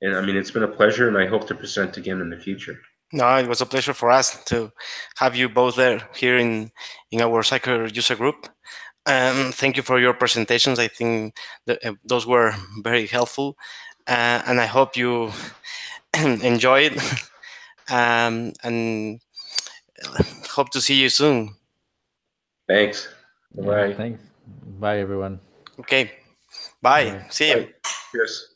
And I mean, it's been a pleasure, and I hope to present again in the future. No, it was a pleasure for us to have you both there here in our Sitecore user group. Thank you for your presentations. I think those were very helpful, and I hope you enjoy it. And hope to see you soon. Thanks. Yeah, Bye. thanks. Bye, everyone. Okay, bye. Bye. See you. Bye. Cheers.